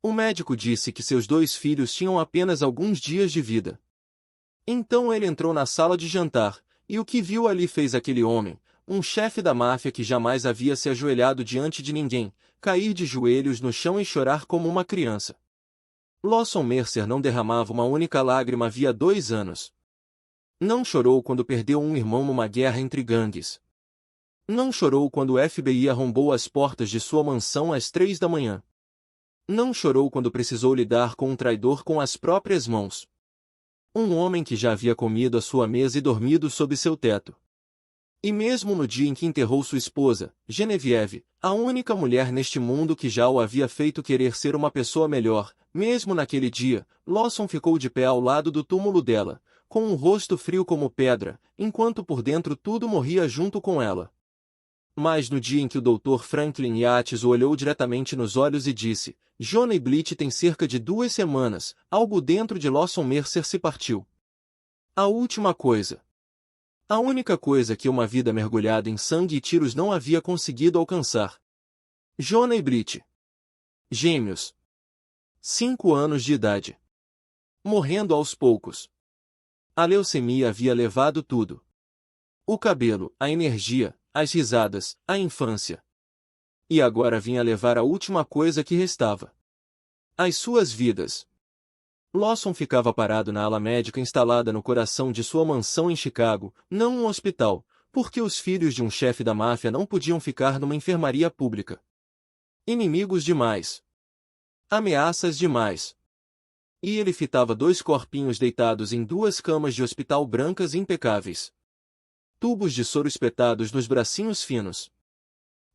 O médico disse que seus 2 filhos tinham apenas alguns dias de vida. Então ele entrou na sala de jantar, e o que viu ali fez aquele homem, um chefe da máfia que jamais havia se ajoelhado diante de ninguém, cair de joelhos no chão e chorar como uma criança. Lawson Mercer não derramava uma única lágrima havia 2 anos. Não chorou quando perdeu um irmão numa guerra entre gangues. Não chorou quando o FBI arrombou as portas de sua mansão às 3 da manhã. Não chorou quando precisou lidar com um traidor com as próprias mãos. Um homem que já havia comido à sua mesa e dormido sob seu teto. E mesmo no dia em que enterrou sua esposa, Genevieve, a única mulher neste mundo que já o havia feito querer ser uma pessoa melhor, mesmo naquele dia, Lawson ficou de pé ao lado do túmulo dela, com um rosto frio como pedra, enquanto por dentro tudo morria junto com ela. Mas no dia em que o Dr. Franklin Yates o olhou diretamente nos olhos e disse, Johnny Bleach tem cerca de 2 semanas, algo dentro de Lawson Mercer se partiu. A última coisa. A única coisa que uma vida mergulhada em sangue e tiros não havia conseguido alcançar. Johnny Bleach. Gêmeos. 5 anos de idade. Morrendo aos poucos. A leucemia havia levado tudo. O cabelo, a energia, as risadas, a infância. E agora vinha levar a última coisa que restava. As suas vidas. Lawson ficava parado na ala médica instalada no coração de sua mansão em Chicago, não um hospital, porque os filhos de um chefe da máfia não podiam ficar numa enfermaria pública. Inimigos demais. Ameaças demais. E ele fitava 2 corpinhos deitados em 2 camas de hospital brancas impecáveis. Tubos de soro espetados nos bracinhos finos.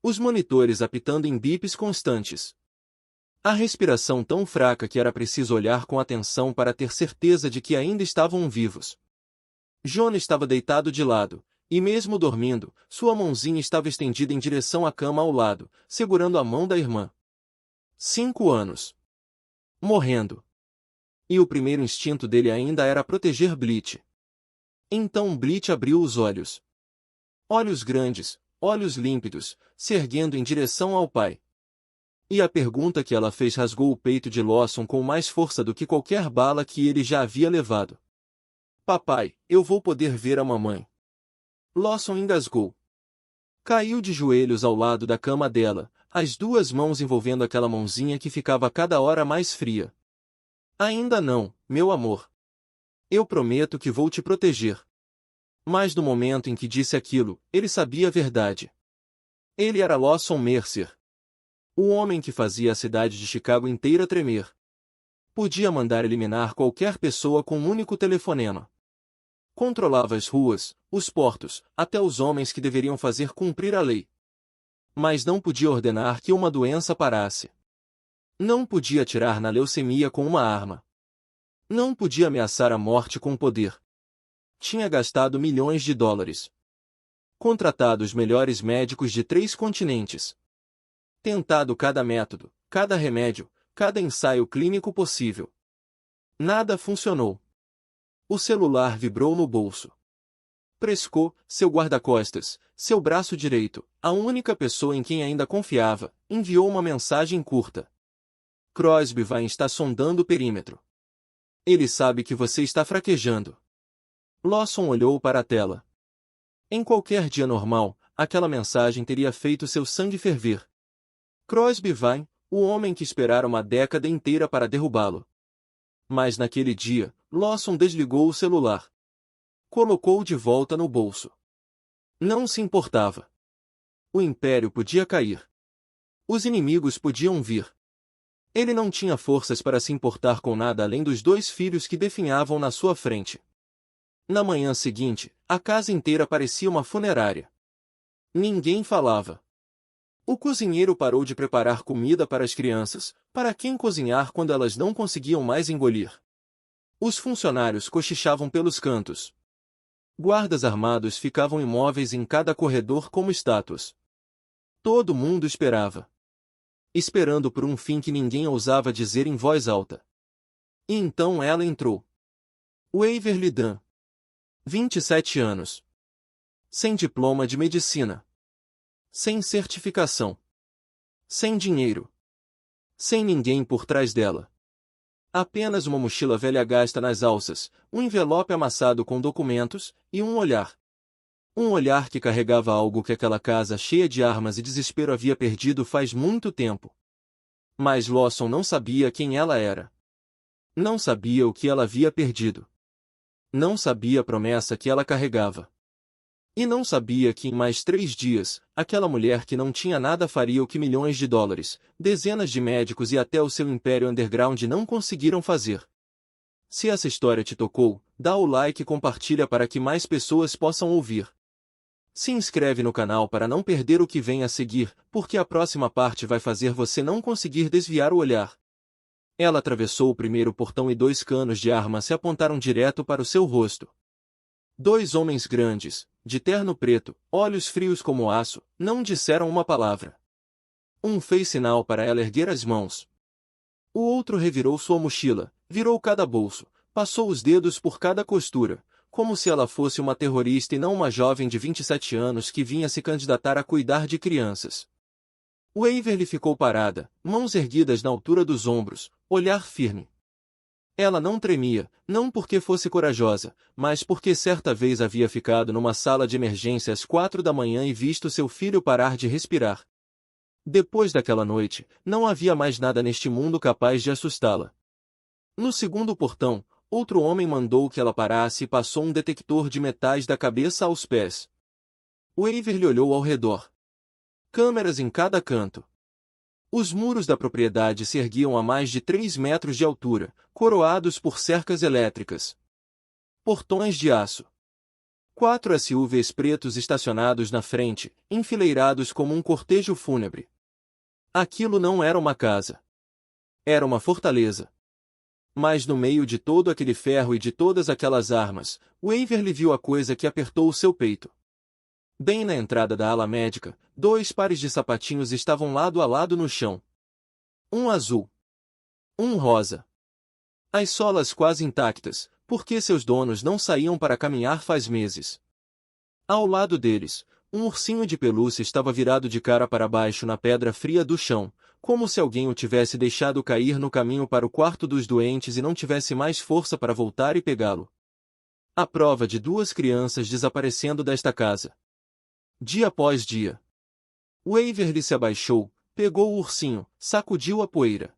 Os monitores apitando em bips constantes. A respiração tão fraca que era preciso olhar com atenção para ter certeza de que ainda estavam vivos. John estava deitado de lado, e mesmo dormindo, sua mãozinha estava estendida em direção à cama ao lado, segurando a mão da irmã. 5 anos. Morrendo. E o primeiro instinto dele ainda era proteger Bleach. Então Bleach abriu os olhos. Olhos grandes, olhos límpidos, se erguendo em direção ao pai. E a pergunta que ela fez rasgou o peito de Lawson com mais força do que qualquer bala que ele já havia levado. Papai, eu vou poder ver a mamãe. Lawson engasgou. Caiu de joelhos ao lado da cama dela, as 2 mãos envolvendo aquela mãozinha que ficava cada hora mais fria. Ainda não, meu amor. Eu prometo que vou te proteger. Mas no momento em que disse aquilo, ele sabia a verdade. Ele era Lawson Mercer. O homem que fazia a cidade de Chicago inteira tremer. Podia mandar eliminar qualquer pessoa com um único telefonema. Controlava as ruas, os portos, até os homens que deveriam fazer cumprir a lei. Mas não podia ordenar que uma doença parasse. Não podia atirar na leucemia com uma arma. Não podia ameaçar a morte com poder. Tinha gastado milhões de dólares. Contratado os melhores médicos de 3 continentes. Tentado cada método, cada remédio, cada ensaio clínico possível. Nada funcionou. O celular vibrou no bolso. Prescott, seu guarda-costas, seu braço direito, a única pessoa em quem ainda confiava, enviou uma mensagem curta. Crosby vai estar sondando o perímetro. Ele sabe que você está fraquejando. Lawson olhou para a tela. Em qualquer dia normal, aquela mensagem teria feito seu sangue ferver. Crosby vai, o homem que esperara uma década inteira para derrubá-lo. Mas naquele dia, Lawson desligou o celular. Colocou-o de volta no bolso. Não se importava. O império podia cair. Os inimigos podiam vir. Ele não tinha forças para se importar com nada além dos 2 filhos que definhavam na sua frente. Na manhã seguinte, a casa inteira parecia uma funerária. Ninguém falava. O cozinheiro parou de preparar comida para as crianças, para quem cozinhar quando elas não conseguiam mais engolir. Os funcionários cochichavam pelos cantos. Guardas armados ficavam imóveis em cada corredor como estátuas. Todo mundo esperava. Esperando por um fim que ninguém ousava dizer em voz alta. E então ela entrou. Waverly Dunn. 27 anos. Sem diploma de medicina. Sem certificação. Sem dinheiro. sem ninguém por trás dela. Apenas uma mochila velha gasta nas alças, um envelope amassado com documentos, e um olhar. Um olhar que carregava algo que aquela casa cheia de armas e desespero havia perdido faz muito tempo. Mas Lawson não sabia quem ela era. Não sabia o que ela havia perdido. Não sabia a promessa que ela carregava. E não sabia que em mais 3 dias, aquela mulher que não tinha nada faria o que milhões de dólares, dezenas de médicos e até o seu império underground não conseguiram fazer. Se essa história te tocou, dá o like e compartilha para que mais pessoas possam ouvir. Se inscreve no canal para não perder o que vem a seguir, porque a próxima parte vai fazer você não conseguir desviar o olhar. Ela atravessou o primeiro portão e 2 canos de arma se apontaram direto para o seu rosto. 2 homens grandes, de terno preto, olhos frios como aço, não disseram uma palavra. Um fez sinal para ela erguer as mãos. O outro revirou sua mochila, virou cada bolso, passou os dedos por cada costura, como se ela fosse uma terrorista e não uma jovem de 27 anos que vinha se candidatar a cuidar de crianças. Waverly ficou parada, mãos erguidas na altura dos ombros, olhar firme. Ela não tremia, não porque fosse corajosa, mas porque certa vez havia ficado numa sala de emergência às 4 da manhã e visto seu filho parar de respirar. Depois daquela noite, não havia mais nada neste mundo capaz de assustá-la. No segundo portão, outro homem mandou que ela parasse e passou um detector de metais da cabeça aos pés. Waverly olhou ao redor. Câmeras em cada canto. Os muros da propriedade se erguiam a mais de 3 metros de altura, coroados por cercas elétricas. Portões de aço. 4 SUVs pretos estacionados na frente, enfileirados como um cortejo fúnebre. Aquilo não era uma casa. Era uma fortaleza. Mas no meio de todo aquele ferro e de todas aquelas armas, Waverly viu a coisa que apertou o seu peito. Bem na entrada da ala médica, 2 pares de sapatinhos estavam lado a lado no chão. Um azul. Um rosa. As solas quase intactas, porque seus donos não saíam para caminhar faz meses. Ao lado deles, um ursinho de pelúcia estava virado de cara para baixo na pedra fria do chão, como se alguém o tivesse deixado cair no caminho para o quarto dos doentes e não tivesse mais força para voltar e pegá-lo. A prova de 2 crianças desaparecendo desta casa. Dia após dia. Waverly se abaixou, pegou o ursinho, sacudiu a poeira.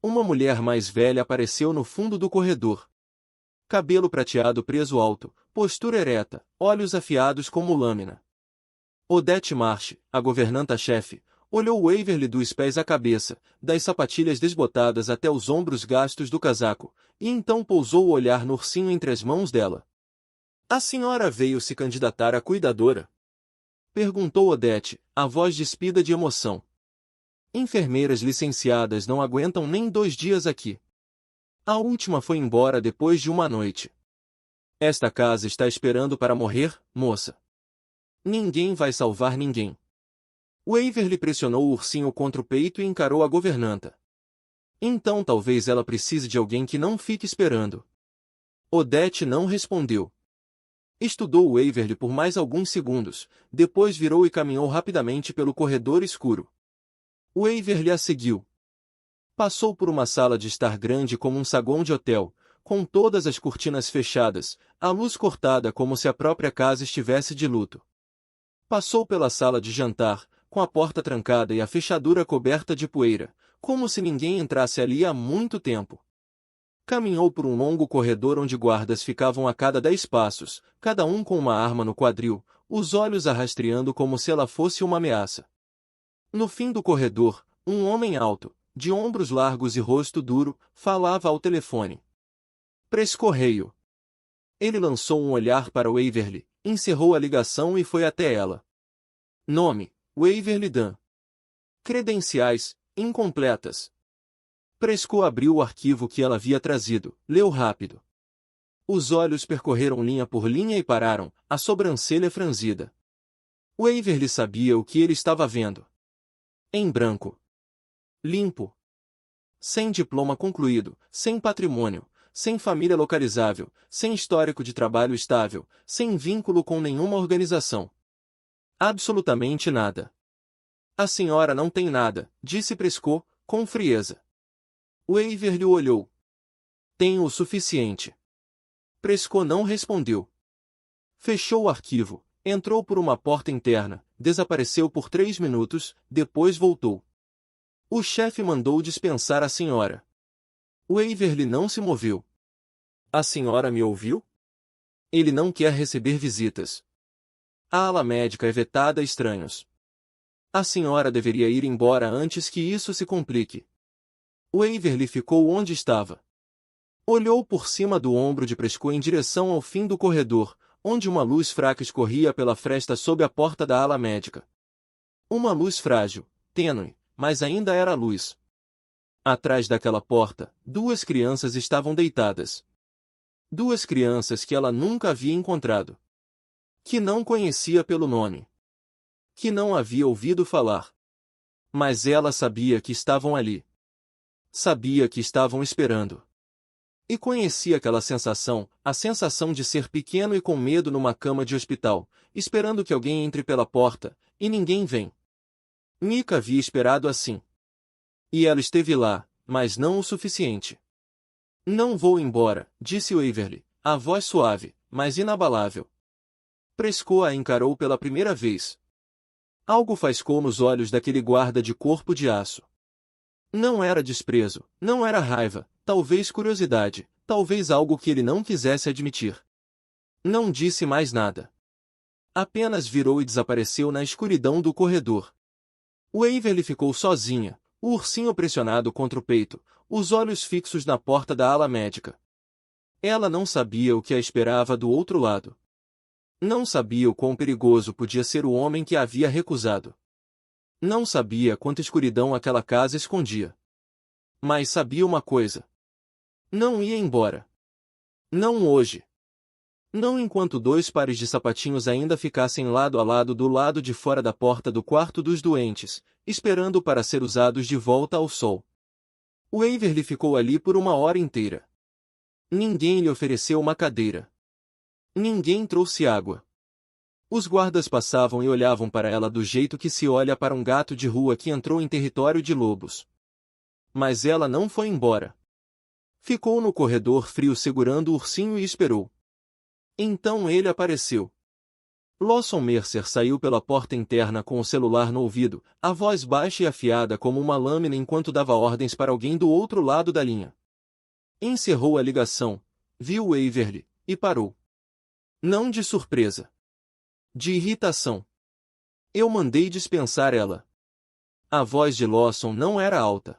Uma mulher mais velha apareceu no fundo do corredor. Cabelo prateado preso alto, postura ereta, olhos afiados como lâmina. Odette Marsh, a governanta-chefe, olhou Waverly dos pés à cabeça, das sapatilhas desbotadas até os ombros gastos do casaco, e então pousou o olhar no ursinho entre as mãos dela. A senhora veio se candidatar a cuidadora? Perguntou Odette, a voz despida de emoção. Enfermeiras licenciadas não aguentam nem 2 dias aqui. A última foi embora depois de uma noite. Esta casa está esperando para morrer, moça. Ninguém vai salvar ninguém. Waverly pressionou o ursinho contra o peito e encarou a governanta. Então talvez ela precise de alguém que não fique esperando. Odette não respondeu. Estudou Waverly por mais alguns segundos, depois virou e caminhou rapidamente pelo corredor escuro. Waverly a seguiu. Passou por uma sala de estar grande como um saguão de hotel, com todas as cortinas fechadas, a luz cortada como se a própria casa estivesse de luto. Passou pela sala de jantar, com a porta trancada e a fechadura coberta de poeira, como se ninguém entrasse ali há muito tempo. Caminhou por um longo corredor onde guardas ficavam a cada 10 passos, cada um com uma arma no quadril, os olhos a rastreando como se ela fosse uma ameaça. No fim do corredor, um homem alto, de ombros largos e rosto duro, falava ao telefone. Prescorreio. Ele lançou um olhar para Waverly, encerrou a ligação e foi até ela. Nome: Waverly Dunn. Credenciais: incompletas. Prescott abriu o arquivo que ela havia trazido, leu rápido. Os olhos percorreram linha por linha e pararam, a sobrancelha franzida. Waverly sabia o que ele estava vendo. Em branco. Limpo. Sem diploma concluído, sem patrimônio, sem família localizável, sem histórico de trabalho estável, sem vínculo com nenhuma organização. Absolutamente nada. A senhora não tem nada, disse Prescott, com frieza. Waverly o olhou. Tenho o suficiente. Prescott não respondeu. Fechou o arquivo, entrou por uma porta interna, desapareceu por 3 minutos, depois voltou. O chefe mandou dispensar a senhora. Waverly não se moveu. A senhora me ouviu? Ele não quer receber visitas. A ala médica é vetada a estranhos. A senhora deveria ir embora antes que isso se complique. Waverly ficou onde estava. Olhou por cima do ombro de Prescott em direção ao fim do corredor, onde uma luz fraca escorria pela fresta sob a porta da ala médica. Uma luz frágil, tênue, mas ainda era luz. Atrás daquela porta, 2 crianças estavam deitadas. 2 crianças que ela nunca havia encontrado. Que não conhecia pelo nome. Que não havia ouvido falar. Mas ela sabia que estavam ali. Sabia que estavam esperando. E conhecia aquela sensação, a sensação de ser pequeno e com medo numa cama de hospital, esperando que alguém entre pela porta, e ninguém vem. Mika havia esperado assim. E ela esteve lá, mas não o suficiente. Não vou embora, disse Waverly, a voz suave, mas inabalável. Prescott a encarou pela primeira vez. Algo faiscou nos olhos daquele guarda de corpo de aço. Não era desprezo, não era raiva, talvez curiosidade, talvez algo que ele não quisesse admitir. Não disse mais nada. Apenas virou e desapareceu na escuridão do corredor. Waverly ficou sozinha, o ursinho pressionado contra o peito, os olhos fixos na porta da ala médica. Ela não sabia o que a esperava do outro lado. Não sabia o quão perigoso podia ser o homem que a havia recusado. Não sabia quanta escuridão aquela casa escondia. Mas sabia uma coisa. Não ia embora. Não hoje. Não enquanto 2 pares de sapatinhos ainda ficassem lado a lado do lado de fora da porta do quarto dos doentes, esperando para ser usados de volta ao sol. Waverly ficou ali por 1 hora inteira. Ninguém lhe ofereceu uma cadeira. Ninguém trouxe água. Os guardas passavam e olhavam para ela do jeito que se olha para um gato de rua que entrou em território de lobos. Mas ela não foi embora. Ficou no corredor frio segurando o ursinho e esperou. Então ele apareceu. Lawson Mercer saiu pela porta interna com o celular no ouvido, a voz baixa e afiada como uma lâmina enquanto dava ordens para alguém do outro lado da linha. Encerrou a ligação, viu Waverly, e parou. Não de surpresa. De irritação. Eu mandei dispensar ela. A voz de Lawson não era alta.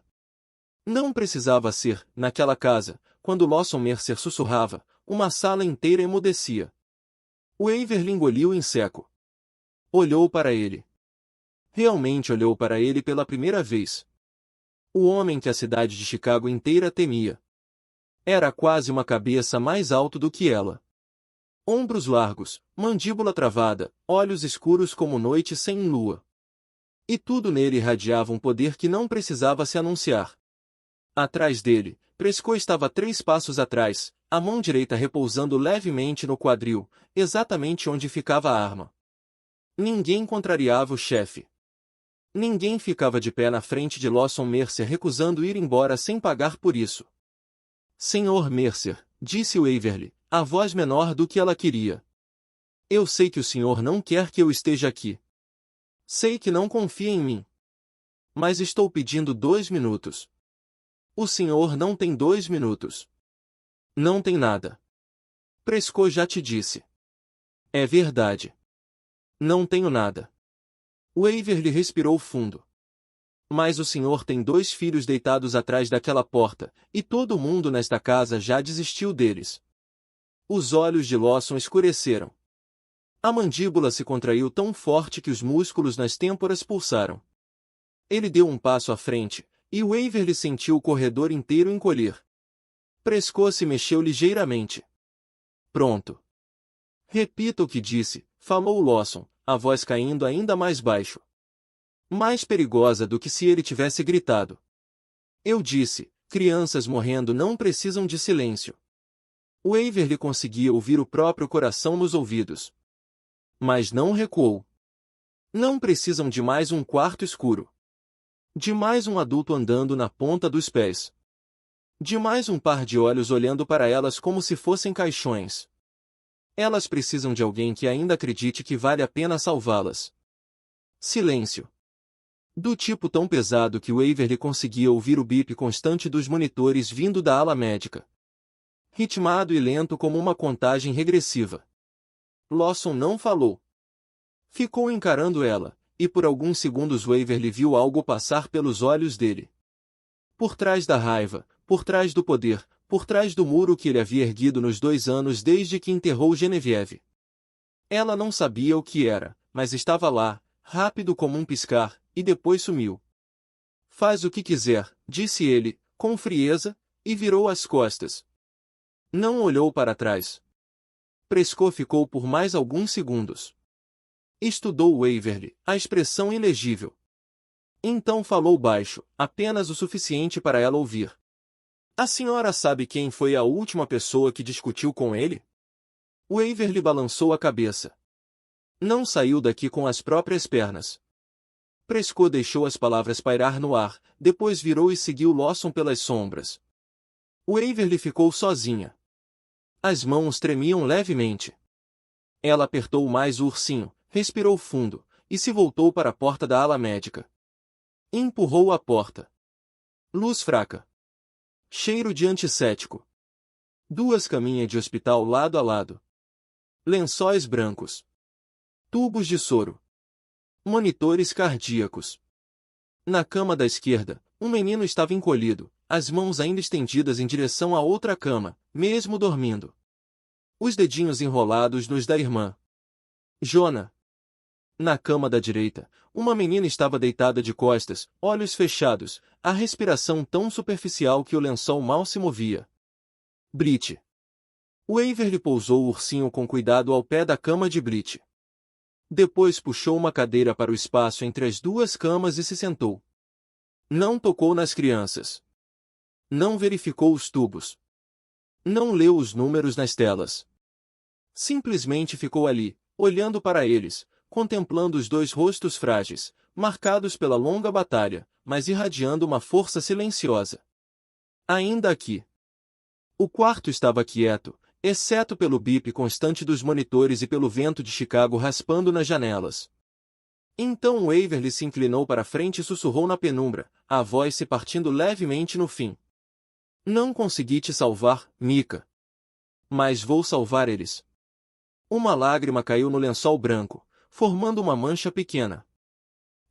Não precisava ser, naquela casa, quando Lawson Mercer sussurrava, uma sala inteira emudecia. Waverly engoliu em seco. Olhou para ele. Realmente olhou para ele pela primeira vez. O homem que a cidade de Chicago inteira temia. Era quase uma cabeça mais alto do que ela. Ombros largos, mandíbula travada, olhos escuros como noite sem lua. E tudo nele irradiava um poder que não precisava se anunciar. Atrás dele, Prescott estava 3 passos atrás, a mão direita repousando levemente no quadril, exatamente onde ficava a arma. Ninguém contrariava o chefe. Ninguém ficava de pé na frente de Lawson Mercer recusando ir embora sem pagar por isso. Senhor Mercer, disse Waverly, a voz menor do que ela queria. Eu sei que o senhor não quer que eu esteja aqui. Sei que não confia em mim. Mas estou pedindo 2 minutos. O senhor não tem 2 minutos. Não tem nada. Prescott já te disse. É verdade. Não tenho nada. Waverly respirou fundo. Mas o senhor tem 2 filhos deitados atrás daquela porta, e todo mundo nesta casa já desistiu deles. Os olhos de Lawson escureceram. A mandíbula se contraiu tão forte que os músculos nas têmporas pulsaram. Ele deu um passo à frente, e Waverly sentiu o corredor inteiro encolher. Prescott se mexeu ligeiramente. Pronto. Repita o que disse, falou Lawson, a voz caindo ainda mais baixo. Mais perigosa do que se ele tivesse gritado. Eu disse, crianças morrendo não precisam de silêncio. Waverly conseguia ouvir o próprio coração nos ouvidos. Mas não recuou. Não precisam de mais um quarto escuro. De mais um adulto andando na ponta dos pés. De mais um par de olhos olhando para elas como se fossem caixões. Elas precisam de alguém que ainda acredite que vale a pena salvá-las. Silêncio. Do tipo tão pesado que Waverly conseguia ouvir o bip constante dos monitores vindo da ala médica. Ritmado e lento como uma contagem regressiva. Lawson não falou. Ficou encarando ela, e por alguns segundos Waverly viu algo passar pelos olhos dele. Por trás da raiva, por trás do poder, por trás do muro que ele havia erguido nos 2 anos desde que enterrou Genevieve. Ela não sabia o que era, mas estava lá, rápido como um piscar, e depois sumiu. Faz o que quiser, disse ele, com frieza, e virou as costas. Não olhou para trás. Prescott ficou por mais alguns segundos. Estudou Waverly, a expressão ilegível. Então falou baixo, apenas o suficiente para ela ouvir. A senhora sabe quem foi a última pessoa que discutiu com ele? Waverly balançou a cabeça. Não saiu daqui com as próprias pernas. Prescott deixou as palavras pairar no ar, depois virou e seguiu Lawson pelas sombras. Waverly ficou sozinha. As mãos tremiam levemente. Ela apertou mais o ursinho, respirou fundo, e se voltou para a porta da ala médica. Empurrou a porta. Luz fraca. Cheiro de antisséptico. 2 caminhas de hospital lado a lado. Lençóis brancos. Tubos de soro. Monitores cardíacos. Na cama da esquerda, um menino estava encolhido, as mãos ainda estendidas em direção à outra cama, mesmo dormindo. Os dedinhos enrolados nos da irmã. Jonah. Na cama da direita, uma menina estava deitada de costas, olhos fechados, a respiração tão superficial que o lençol mal se movia. Brit. Waverly pousou o ursinho com cuidado ao pé da cama de Brit. Depois puxou uma cadeira para o espaço entre as 2 camas e se sentou. Não tocou nas crianças. Não verificou os tubos. Não leu os números nas telas. Simplesmente ficou ali, olhando para eles, contemplando os 2 rostos frágeis, marcados pela longa batalha, mas irradiando uma força silenciosa. Ainda aqui. O quarto estava quieto, exceto pelo bip constante dos monitores e pelo vento de Chicago raspando nas janelas. Então Waverly se inclinou para frente e sussurrou na penumbra, a voz se partindo levemente no fim. Não consegui te salvar, Micah. Mas vou salvar eles. Uma lágrima caiu no lençol branco, formando uma mancha pequena.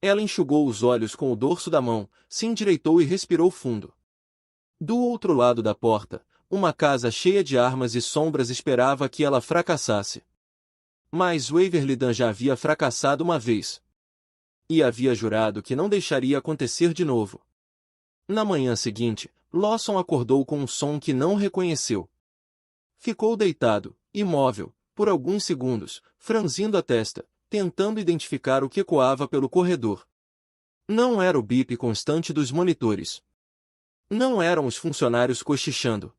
Ela enxugou os olhos com o dorso da mão, se endireitou e respirou fundo. Do outro lado da porta, uma casa cheia de armas e sombras esperava que ela fracassasse. Mas Waverly Dunn já havia fracassado uma vez. E havia jurado que não deixaria acontecer de novo. Na manhã seguinte, Lawson acordou com um som que não reconheceu. Ficou deitado, imóvel, por alguns segundos, franzindo a testa, tentando identificar o que ecoava pelo corredor. Não era o bip constante dos monitores. Não eram os funcionários cochichando.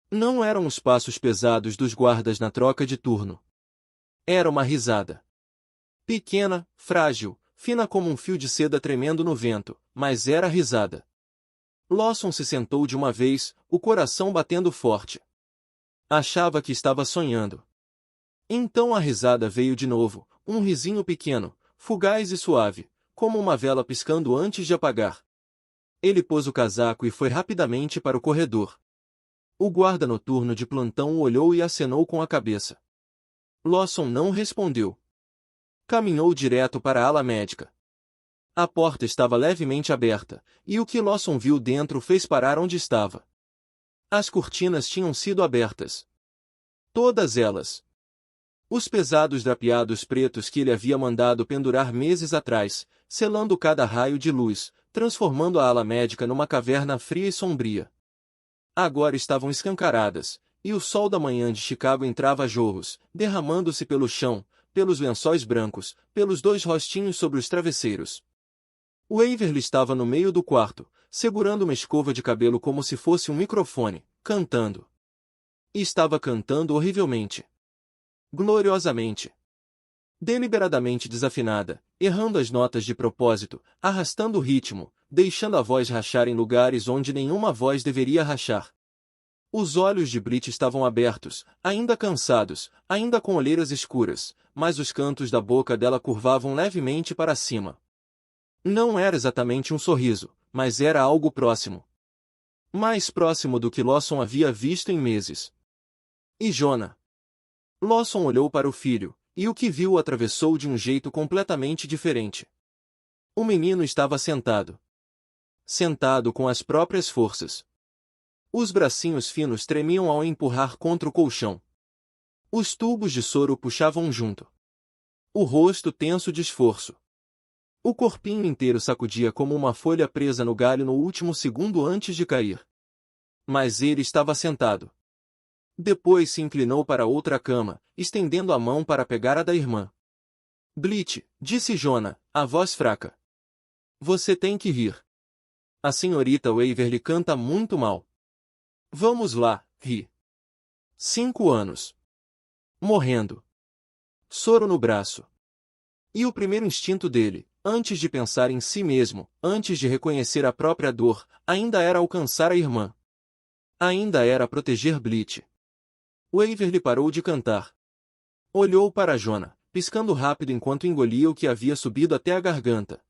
Não eram os passos pesados dos guardas na troca de turno. Era uma risada. Pequena, frágil, fina como um fio de seda tremendo no vento, mas era risada. Lawson se sentou de uma vez, o coração batendo forte. Achava que estava sonhando. Então a risada veio de novo, um risinho pequeno, fugaz e suave, como uma vela piscando antes de apagar. Ele pôs o casaco e foi rapidamente para o corredor. O guarda noturno de plantão o olhou e acenou com a cabeça. Lawson não respondeu. Caminhou direto para a ala médica. A porta estava levemente aberta, e o que Lawson viu dentro fez parar onde estava. As cortinas tinham sido abertas. Todas elas. Os pesados drapeados pretos que ele havia mandado pendurar meses atrás, selando cada raio de luz, transformando a ala médica numa caverna fria e sombria. Agora estavam escancaradas, e o sol da manhã de Chicago entrava a jorros, derramando-se pelo chão, pelos lençóis brancos, pelos 2 rostinhos sobre os travesseiros. Waverly estava no meio do quarto, segurando uma escova de cabelo como se fosse um microfone, cantando. E estava cantando horrivelmente. Gloriosamente. Deliberadamente desafinada, errando as notas de propósito, arrastando o ritmo, deixando a voz rachar em lugares onde nenhuma voz deveria rachar. Os olhos de Blit estavam abertos, ainda cansados, ainda com olheiras escuras, mas os cantos da boca dela curvavam levemente para cima. Não era exatamente um sorriso, mas era algo próximo. Mais próximo do que Lawson havia visto em meses. E Jonah? Lawson olhou para o filho, e o que viu o atravessou de um jeito completamente diferente. O menino estava sentado. Sentado com as próprias forças. Os bracinhos finos tremiam ao empurrar contra o colchão. Os tubos de soro puxavam junto. O rosto tenso de esforço. O corpinho inteiro sacudia como uma folha presa no galho no último segundo antes de cair. Mas ele estava sentado. Depois se inclinou para outra cama, estendendo a mão para pegar a da irmã. Blit, disse Jonah, a voz fraca. Você tem que rir. A senhorita Waverly canta muito mal. Vamos lá, ri. 5 anos. Morrendo. Soro no braço. E o primeiro instinto dele, antes de pensar em si mesmo, antes de reconhecer a própria dor, ainda era alcançar a irmã. Ainda era proteger Blit. Waverly parou de cantar. Olhou para Jonah, piscando rápido enquanto engolia o que havia subido até a garganta.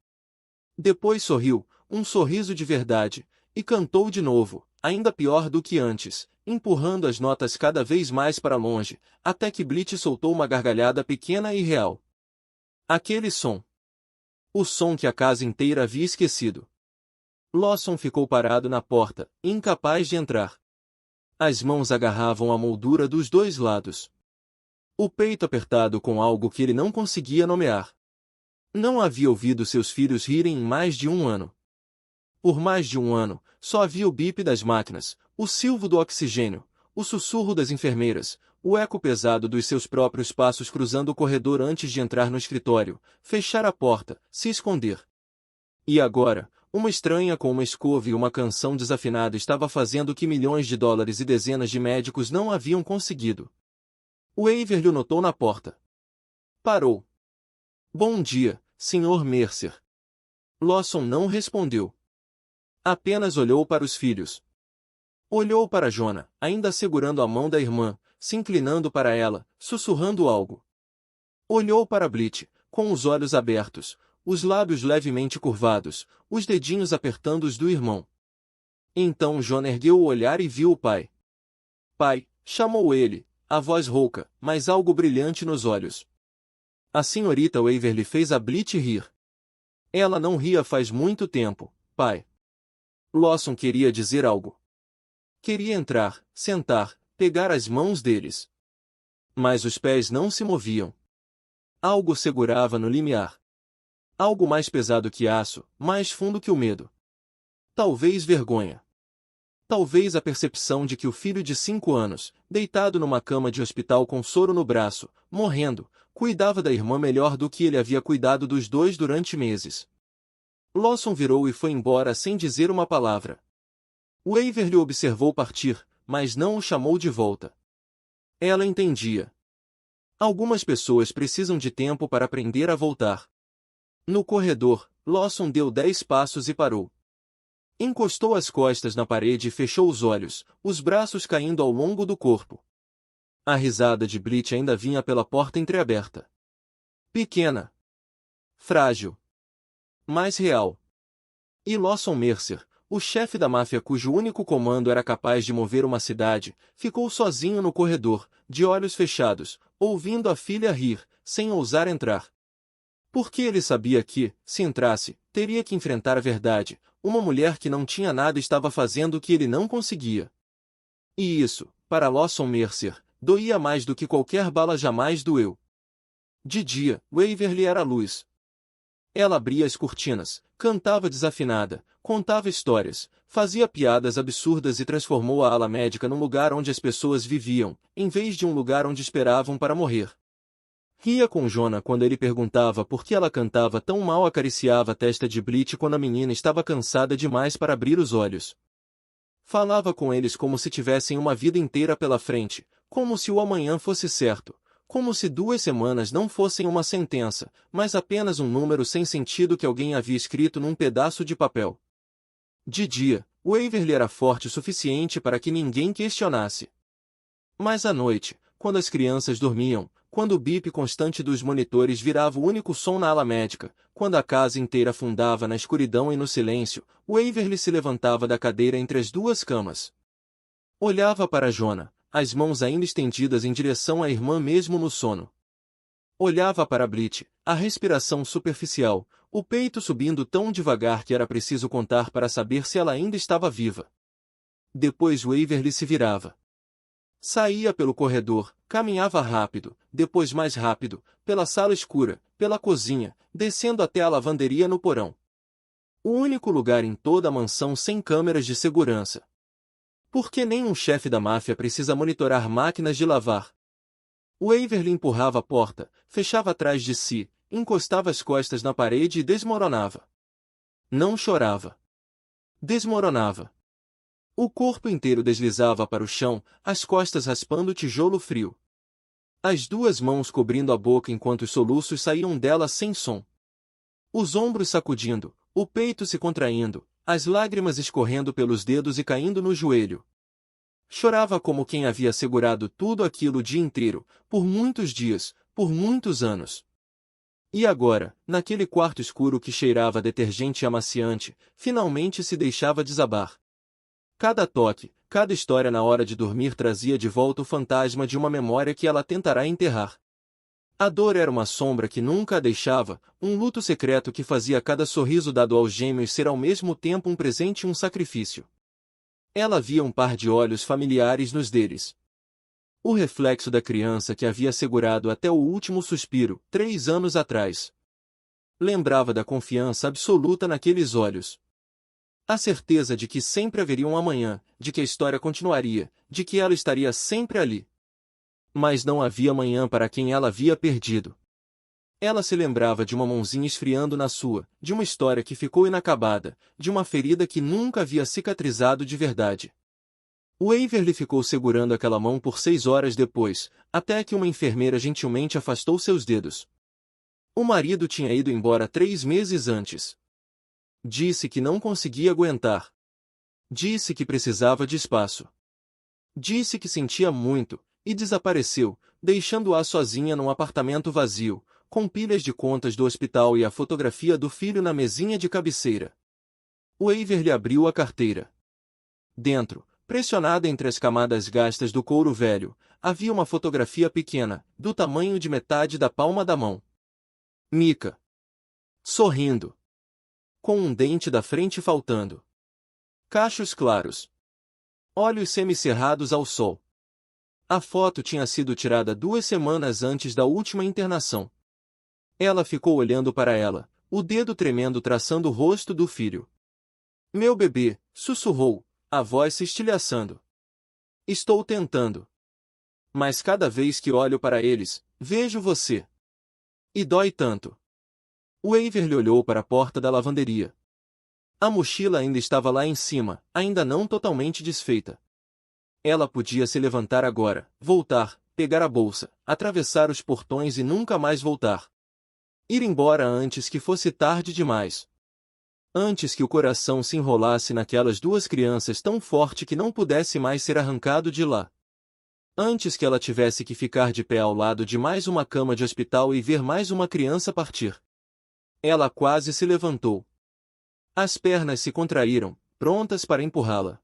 Depois sorriu, um sorriso de verdade, e cantou de novo, ainda pior do que antes, empurrando as notas cada vez mais para longe, até que Blit soltou uma gargalhada pequena e real. Aquele som. O som que a casa inteira havia esquecido. Lawson ficou parado na porta, incapaz de entrar. As mãos agarravam a moldura dos dois lados. O peito apertado com algo que ele não conseguia nomear. Não havia ouvido seus filhos rirem em mais de 1 ano. Por mais de 1 ano, só havia o bip das máquinas, o silvo do oxigênio, o sussurro das enfermeiras, o eco pesado dos seus próprios passos cruzando o corredor antes de entrar no escritório, fechar a porta, se esconder. E agora, uma estranha com uma escova e uma canção desafinada estava fazendo o que milhões de dólares e dezenas de médicos não haviam conseguido. Waverly o notou na porta. Parou. Bom dia, Sr. Mercer. Lawson não respondeu. Apenas olhou para os filhos. Olhou para Jonah, ainda segurando a mão da irmã, se inclinando para ela, sussurrando algo. Olhou para Blit, com os olhos abertos, os lábios levemente curvados, os dedinhos apertando os do irmão. Então Jonah ergueu o olhar e viu o pai. Pai, chamou ele, a voz rouca, mas algo brilhante nos olhos. A senhorita Waverly fez a Blit rir. Ela não ria faz muito tempo, pai. Lawson queria dizer algo. Queria entrar, sentar, pegar as mãos deles. Mas os pés não se moviam. Algo segurava no limiar. Algo mais pesado que aço, mais fundo que o medo. Talvez vergonha. Talvez a percepção de que o filho de 5 anos, deitado numa cama de hospital com soro no braço, morrendo, cuidava da irmã melhor do que ele havia cuidado dos dois durante meses. Lawson virou e foi embora sem dizer uma palavra. Waverly o observou partir, mas não o chamou de volta. Ela entendia. Algumas pessoas precisam de tempo para aprender a voltar. No corredor, Lawson deu 10 passos e parou. Encostou as costas na parede e fechou os olhos, os braços caindo ao longo do corpo. A risada de Blit ainda vinha pela porta entreaberta. Pequena. Frágil. Mas real. E Lawson Mercer, o chefe da máfia cujo único comando era capaz de mover uma cidade, ficou sozinho no corredor, de olhos fechados, ouvindo a filha rir, sem ousar entrar. Porque ele sabia que, se entrasse, teria que enfrentar a verdade, uma mulher que não tinha nada estava fazendo o que ele não conseguia. E isso, para Lawson Mercer, doía mais do que qualquer bala jamais doeu. De dia, Waverly era a luz. Ela abria as cortinas, cantava desafinada, contava histórias, fazia piadas absurdas e transformou a ala médica num lugar onde as pessoas viviam, em vez de um lugar onde esperavam para morrer. Ria com Jonah quando ele perguntava por que ela cantava tão mal, acariciava a testa de Blit quando a menina estava cansada demais para abrir os olhos. Falava com eles como se tivessem uma vida inteira pela frente, como se o amanhã fosse certo, como se 2 semanas não fossem uma sentença, mas apenas um número sem sentido que alguém havia escrito num pedaço de papel. De dia, Waverly era forte o suficiente para que ninguém questionasse. Mas à noite, quando as crianças dormiam, quando o bip constante dos monitores virava o único som na ala médica, quando a casa inteira afundava na escuridão e no silêncio, Waverly se levantava da cadeira entre as duas camas. Olhava para Jonah, as mãos ainda estendidas em direção à irmã mesmo no sono. Olhava para Blit, a respiração superficial, o peito subindo tão devagar que era preciso contar para saber se ela ainda estava viva. Depois Waverly se virava. Saía pelo corredor, caminhava rápido, depois mais rápido, pela sala escura, pela cozinha, descendo até a lavanderia no porão. O único lugar em toda a mansão sem câmeras de segurança. Porque nenhum chefe da máfia precisa monitorar máquinas de lavar. Waverly empurrava a porta, fechava atrás de si, encostava as costas na parede e desmoronava. Não chorava. Desmoronava. O corpo inteiro deslizava para o chão, as costas raspando o tijolo frio. As duas mãos cobrindo a boca enquanto os soluços saíam dela sem som. Os ombros sacudindo, o peito se contraindo, as lágrimas escorrendo pelos dedos e caindo no joelho. Chorava como quem havia segurado tudo aquilo o dia inteiro, por muitos dias, por muitos anos. E agora, naquele quarto escuro que cheirava a detergente amaciante, finalmente se deixava desabar. Cada toque, cada história na hora de dormir trazia de volta o fantasma de uma memória que ela tentará enterrar. A dor era uma sombra que nunca a deixava, um luto secreto que fazia cada sorriso dado aos gêmeos ser ao mesmo tempo um presente e um sacrifício. Ela via um par de olhos familiares nos deles. O reflexo da criança que havia segurado até o último suspiro, 3 anos atrás. Lembrava da confiança absoluta naqueles olhos. A certeza de que sempre haveria um amanhã, de que a história continuaria, de que ela estaria sempre ali. Mas não havia amanhã para quem ela havia perdido. Ela se lembrava de uma mãozinha esfriando na sua, de uma história que ficou inacabada, de uma ferida que nunca havia cicatrizado de verdade. Waverly ficou segurando aquela mão por 6 horas depois, até que uma enfermeira gentilmente afastou seus dedos. O marido tinha ido embora 3 meses antes. Disse que não conseguia aguentar. Disse que precisava de espaço. Disse que sentia muito, e desapareceu, deixando-a sozinha num apartamento vazio, com pilhas de contas do hospital e a fotografia do filho na mesinha de cabeceira. Waverly abriu a carteira. Dentro, pressionada entre as camadas gastas do couro velho, havia uma fotografia pequena, do tamanho de metade da palma da mão. Micah. Sorrindo. Com um dente da frente faltando. Cachos claros. Olhos semicerrados ao sol. A foto tinha sido tirada 2 semanas antes da última internação. Ela ficou olhando para ela, o dedo tremendo traçando o rosto do filho. Meu bebê, sussurrou, a voz se estilhaçando. Estou tentando. Mas cada vez que olho para eles, vejo você. E dói tanto. Waverly olhou para a porta da lavanderia. A mochila ainda estava lá em cima, ainda não totalmente desfeita. Ela podia se levantar agora, voltar, pegar a bolsa, atravessar os portões e nunca mais voltar. Ir embora antes que fosse tarde demais. Antes que o coração se enrolasse naquelas 2 crianças tão forte que não pudesse mais ser arrancado de lá. Antes que ela tivesse que ficar de pé ao lado de mais uma cama de hospital e ver mais uma criança partir. Ela quase se levantou. As pernas se contraíram, prontas para empurrá-la.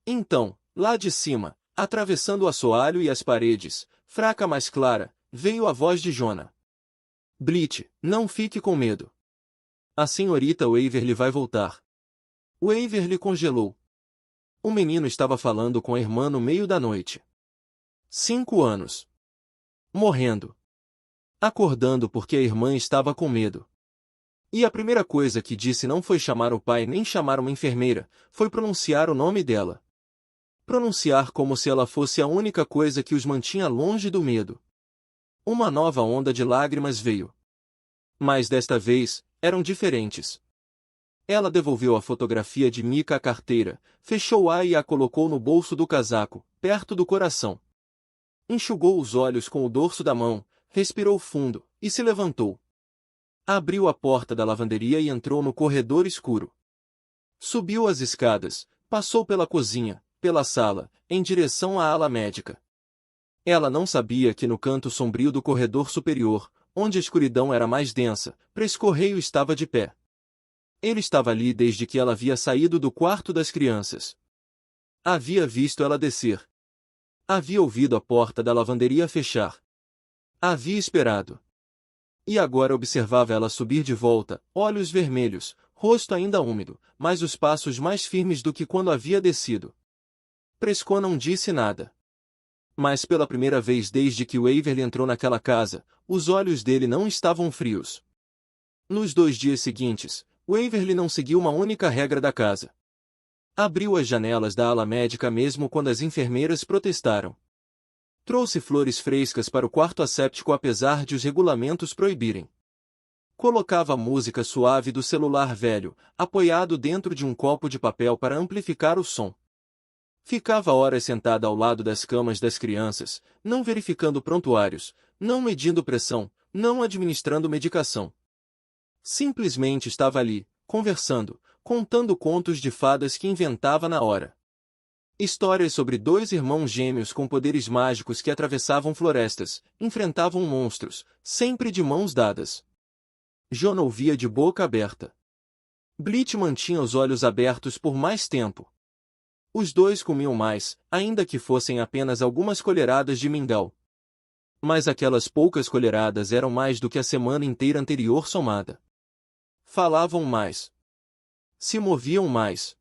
Então, lá de cima, atravessando o assoalho e as paredes, fraca mas clara, veio a voz de Jonah. Blit, não fique com medo. A senhorita Waverly vai voltar. Waverly congelou. O menino estava falando com a irmã no meio da noite. 5 anos. Morrendo. Acordando porque a irmã estava com medo. E a primeira coisa que disse não foi chamar o pai nem chamar uma enfermeira, foi pronunciar o nome dela. Pronunciar como se ela fosse a única coisa que os mantinha longe do medo. Uma nova onda de lágrimas veio. Mas desta vez, eram diferentes. Ela devolveu a fotografia de Micah à carteira, fechou-a e a colocou no bolso do casaco, perto do coração. Enxugou os olhos com o dorso da mão, respirou fundo, e se levantou. Abriu a porta da lavanderia e entrou no corredor escuro. Subiu as escadas, passou pela cozinha, pela sala, em direção à ala médica. Ela não sabia que no canto sombrio do corredor superior, onde a escuridão era mais densa, Prescorreio estava de pé. Ele estava ali desde que ela havia saído do quarto das crianças. Havia visto ela descer. Havia ouvido a porta da lavanderia fechar. Havia esperado. E agora observava ela subir de volta, olhos vermelhos, rosto ainda úmido, mas os passos mais firmes do que quando havia descido. Prescott não disse nada. Mas pela primeira vez desde que Waverly entrou naquela casa, os olhos dele não estavam frios. Nos 2 dias seguintes, Waverly não seguiu uma única regra da casa. Abriu as janelas da ala médica mesmo quando as enfermeiras protestaram. Trouxe flores frescas para o quarto asséptico apesar de os regulamentos proibirem. Colocava a música suave do celular velho, apoiado dentro de um copo de papel para amplificar o som. Ficava horas sentada ao lado das camas das crianças, não verificando prontuários, não medindo pressão, não administrando medicação. Simplesmente estava ali, conversando, contando contos de fadas que inventava na hora. Histórias sobre 2 irmãos gêmeos com poderes mágicos que atravessavam florestas, enfrentavam monstros, sempre de mãos dadas. John ouvia de boca aberta. Blitz mantinha os olhos abertos por mais tempo. Os 2 comiam mais, ainda que fossem apenas algumas colheradas de mingau. Mas aquelas poucas colheradas eram mais do que a semana inteira anterior somada. Falavam mais. Se moviam mais.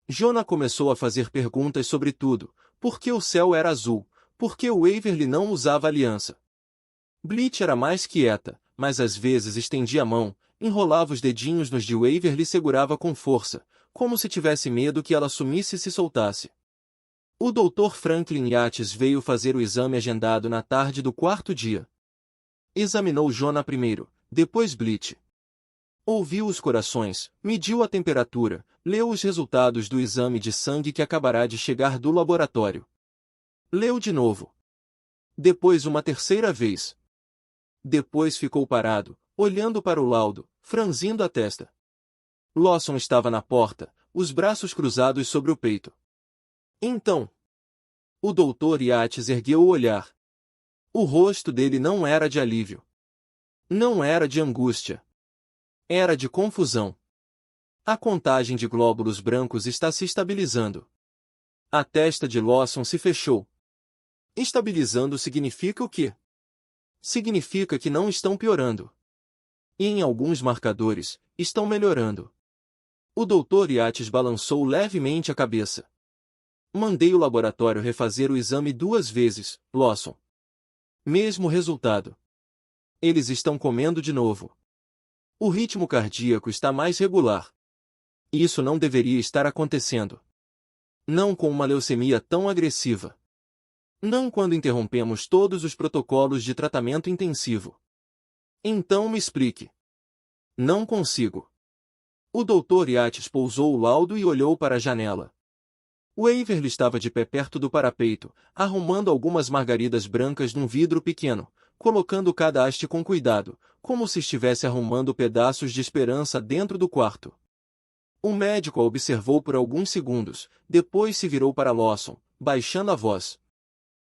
Jonah começou a fazer perguntas sobre tudo: por que o céu era azul, por que o Waverly não usava aliança. Blitz era mais quieta, mas às vezes estendia a mão, enrolava os dedinhos nos de Waverly e segurava com força, como se tivesse medo que ela sumisse e se soltasse. O Dr. Franklin Yates veio fazer o exame agendado na tarde do 4º dia. Examinou Jonah primeiro, depois Blitz. Ouviu os corações, mediu a temperatura, leu os resultados do exame de sangue que acabará de chegar do laboratório. Leu de novo. Depois uma terceira vez. Depois ficou parado, olhando para o laudo, franzindo a testa. Lawson estava na porta, os braços cruzados sobre o peito. Então, o Dr. Yates ergueu o olhar. O rosto dele não era de alívio. Não era de angústia. Era de confusão. A contagem de glóbulos brancos está se estabilizando. A testa de Lawson se fechou. Estabilizando significa o quê? Significa que não estão piorando. E em alguns marcadores, estão melhorando. O Dr. Yates balançou levemente a cabeça. Mandei o laboratório refazer o exame 2 vezes, Lawson. Mesmo resultado. Eles estão comendo de novo. O ritmo cardíaco está mais regular. Isso não deveria estar acontecendo. Não com uma leucemia tão agressiva. Não quando interrompemos todos os protocolos de tratamento intensivo. Então me explique. Não consigo. O Dr. Yates pousou o laudo e olhou para a janela. Waverly estava de pé perto do parapeito, arrumando algumas margaridas brancas num vidro pequeno, colocando cada haste com cuidado, como se estivesse arrumando pedaços de esperança dentro do quarto. O médico a observou por alguns segundos, depois se virou para Lawson, baixando a voz.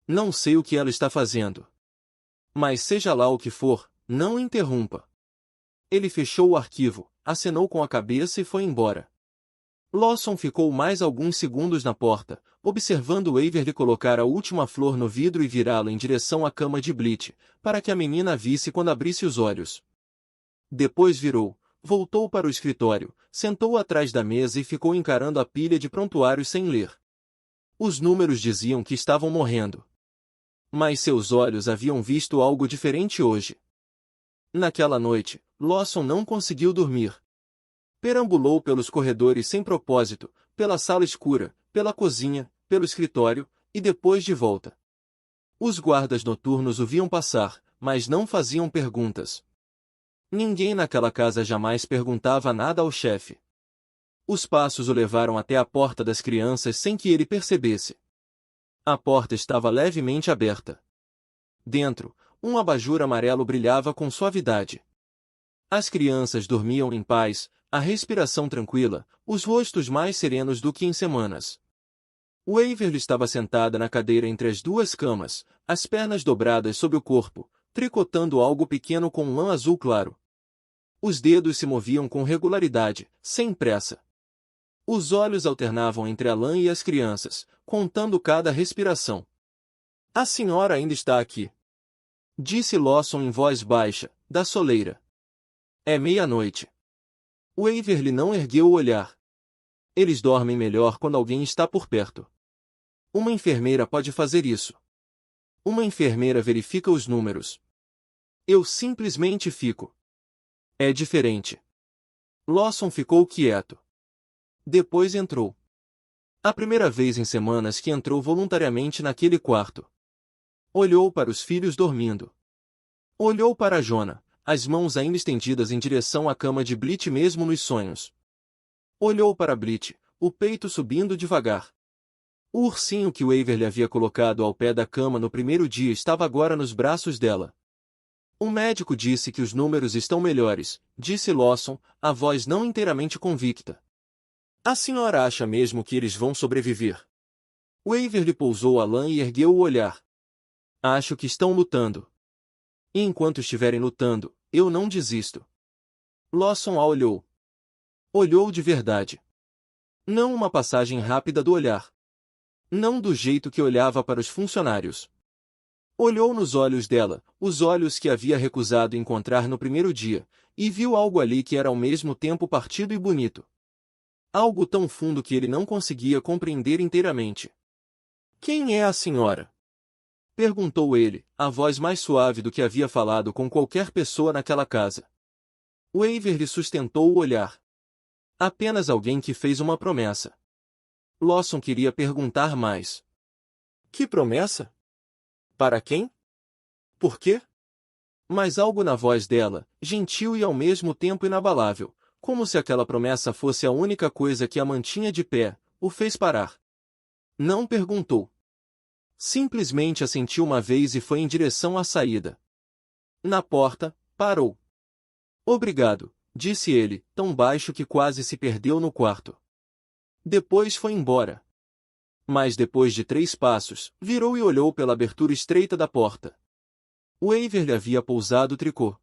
Não sei o que ela está fazendo. Mas seja lá o que for, não interrompa. Ele fechou o arquivo, acenou com a cabeça e foi embora. Lawson ficou mais alguns segundos na porta, observando Waverly colocar a última flor no vidro e virá-la em direção à cama de Blitz, para que a menina a visse quando abrisse os olhos. Depois virou, voltou para o escritório, sentou atrás da mesa e ficou encarando a pilha de prontuários sem ler. Os números diziam que estavam morrendo. Mas seus olhos haviam visto algo diferente hoje. Naquela noite, Lawson não conseguiu dormir. Perambulou pelos corredores sem propósito, pela sala escura, pela cozinha, pelo escritório, e depois de volta. Os guardas noturnos o viam passar, mas não faziam perguntas. Ninguém naquela casa jamais perguntava nada ao chefe. Os passos o levaram até a porta das crianças sem que ele percebesse. A porta estava levemente aberta. Dentro, um abajur amarelo brilhava com suavidade. As crianças dormiam em paz, a respiração tranquila, os rostos mais serenos do que em semanas. Waverly estava sentada na cadeira entre as duas camas, as pernas dobradas sob o corpo, tricotando algo pequeno com lã azul claro. Os dedos se moviam com regularidade, sem pressa. Os olhos alternavam entre a lã e as crianças, contando cada respiração. A senhora ainda está aqui, disse Lawson em voz baixa, da soleira. É meia-noite. Waverly não ergueu o olhar. Eles dormem melhor quando alguém está por perto. Uma enfermeira pode fazer isso. Uma enfermeira verifica os números. Eu simplesmente fico. É diferente. Lawson ficou quieto. Depois entrou. A primeira vez em semanas que entrou voluntariamente naquele quarto. Olhou para os filhos dormindo. Olhou para Jonah, as mãos ainda estendidas em direção à cama de Blit mesmo nos sonhos. Olhou para Blit, o peito subindo devagar. O ursinho que Waverly havia colocado ao pé da cama no primeiro dia estava agora nos braços dela. O médico disse que os números estão melhores, disse Lawson, a voz não inteiramente convicta. A senhora acha mesmo que eles vão sobreviver? Waverly pousou a lã e ergueu o olhar. Acho que estão lutando. E enquanto estiverem lutando, eu não desisto. Lawson a olhou. Olhou de verdade. Não uma passagem rápida do olhar. Não do jeito que olhava para os funcionários. Olhou nos olhos dela, os olhos que havia recusado encontrar no primeiro dia, e viu algo ali que era ao mesmo tempo partido e bonito. Algo tão fundo que ele não conseguia compreender inteiramente. Quem é a senhora? Perguntou ele, a voz mais suave do que havia falado com qualquer pessoa naquela casa. Waverly sustentou o olhar. Apenas alguém que fez uma promessa. Lawson queria perguntar mais. Que promessa? Para quem? Por quê? Mas algo na voz dela, gentil e ao mesmo tempo inabalável, como se aquela promessa fosse a única coisa que a mantinha de pé, o fez parar. Não perguntou. Simplesmente assentiu uma vez e foi em direção à saída. Na porta, parou. Obrigado, disse ele, tão baixo que quase se perdeu no quarto. Depois foi embora. Mas depois de 3 passos, virou e olhou pela abertura estreita da porta. Waverly havia pousado o tricô.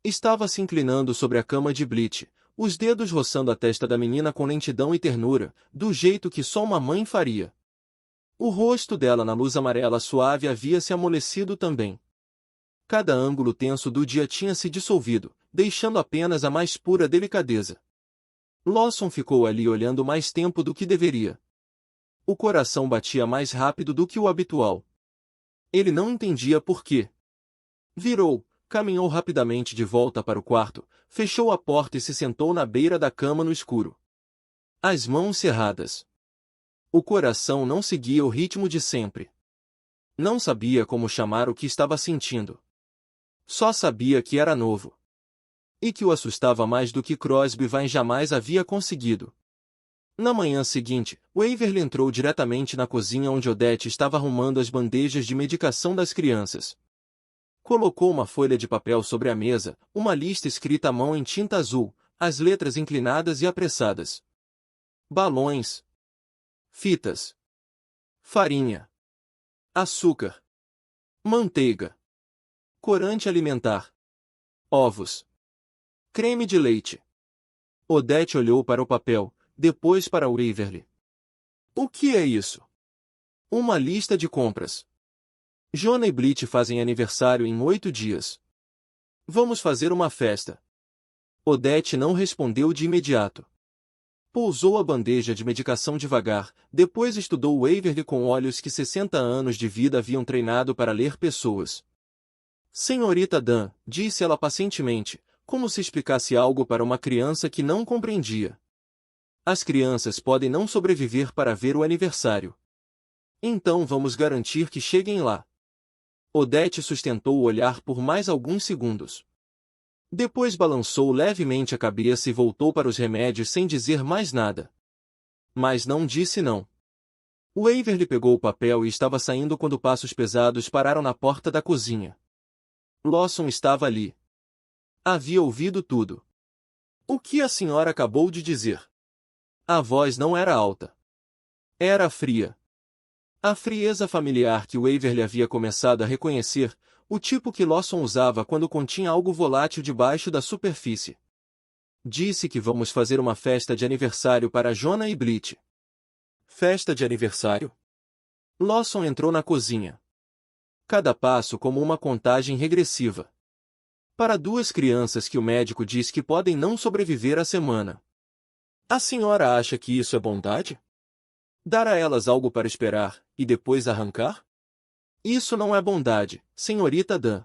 Estava se inclinando sobre a cama de Blit, os dedos roçando a testa da menina com lentidão e ternura, do jeito que só uma mãe faria. O rosto dela na luz amarela suave havia se amolecido também. Cada ângulo tenso do dia tinha se dissolvido, deixando apenas a mais pura delicadeza. Lawson ficou ali olhando mais tempo do que deveria. O coração batia mais rápido do que o habitual. Ele não entendia por quê. Virou, caminhou rapidamente de volta para o quarto, fechou a porta e se sentou na beira da cama no escuro. As mãos cerradas. O coração não seguia o ritmo de sempre. Não sabia como chamar o que estava sentindo. Só sabia que era novo. E que o assustava mais do que Crosby Vine jamais havia conseguido. Na manhã seguinte, Waverly entrou diretamente na cozinha onde Odette estava arrumando as bandejas de medicação das crianças. Colocou uma folha de papel sobre a mesa, uma lista escrita à mão em tinta azul, as letras inclinadas e apressadas. Balões. Fitas. Farinha. Açúcar. Manteiga. Corante alimentar. Ovos. Creme de leite. Odette olhou para o papel, depois para Waverly. O que é isso? Uma lista de compras. Jonah e Blit fazem aniversário em 8 dias. Vamos fazer uma festa. Odette não respondeu de imediato. Pousou a bandeja de medicação devagar, depois estudou Waverly com olhos que 60 anos de vida haviam treinado para ler pessoas. Senhorita Dunn, disse ela pacientemente, como se explicasse algo para uma criança que não compreendia. As crianças podem não sobreviver para ver o aniversário. Então vamos garantir que cheguem lá. Odette sustentou o olhar por mais alguns segundos. Depois balançou levemente a cabeça e voltou para os remédios sem dizer mais nada. Mas não disse não. Waverly pegou o papel e estava saindo quando passos pesados pararam na porta da cozinha. Lawson estava ali. Havia ouvido tudo. O que a senhora acabou de dizer? A voz não era alta. Era fria. A frieza familiar que Waverly havia começado a reconhecer, o tipo que Lawson usava quando continha algo volátil debaixo da superfície. Disse que vamos fazer uma festa de aniversário para Jonah e Bleach. Festa de aniversário? Lawson entrou na cozinha. Cada passo como uma contagem regressiva. Para duas crianças que o médico diz que podem não sobreviver à semana. A senhora acha que isso é bondade? Dar a elas algo para esperar, e depois arrancar? Isso não é bondade, senhorita Dan.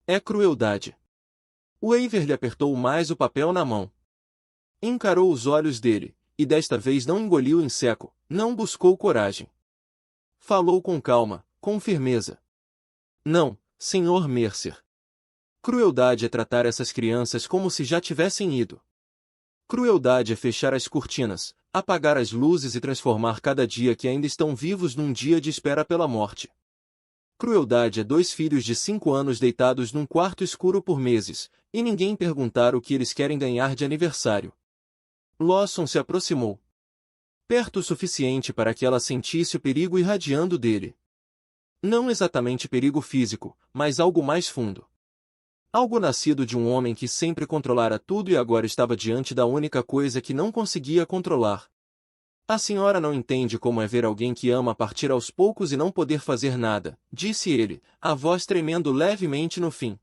É crueldade. Waverly apertou mais o papel na mão. Encarou os olhos dele, e desta vez não engoliu em seco, não buscou coragem. Falou com calma, com firmeza. Não, Sr. Mercer. Crueldade é tratar essas crianças como se já tivessem ido. Crueldade é fechar as cortinas, apagar as luzes e transformar cada dia que ainda estão vivos num dia de espera pela morte. Crueldade é 2 filhos de 5 anos deitados num quarto escuro por meses, e ninguém perguntar o que eles querem ganhar de aniversário. Lawson se aproximou. Perto o suficiente para que ela sentisse o perigo irradiando dele. Não exatamente perigo físico, mas algo mais fundo. Algo nascido de um homem que sempre controlara tudo e agora estava diante da única coisa que não conseguia controlar. A senhora não entende como é ver alguém que ama partir aos poucos e não poder fazer nada, disse ele, a voz tremendo levemente no fim.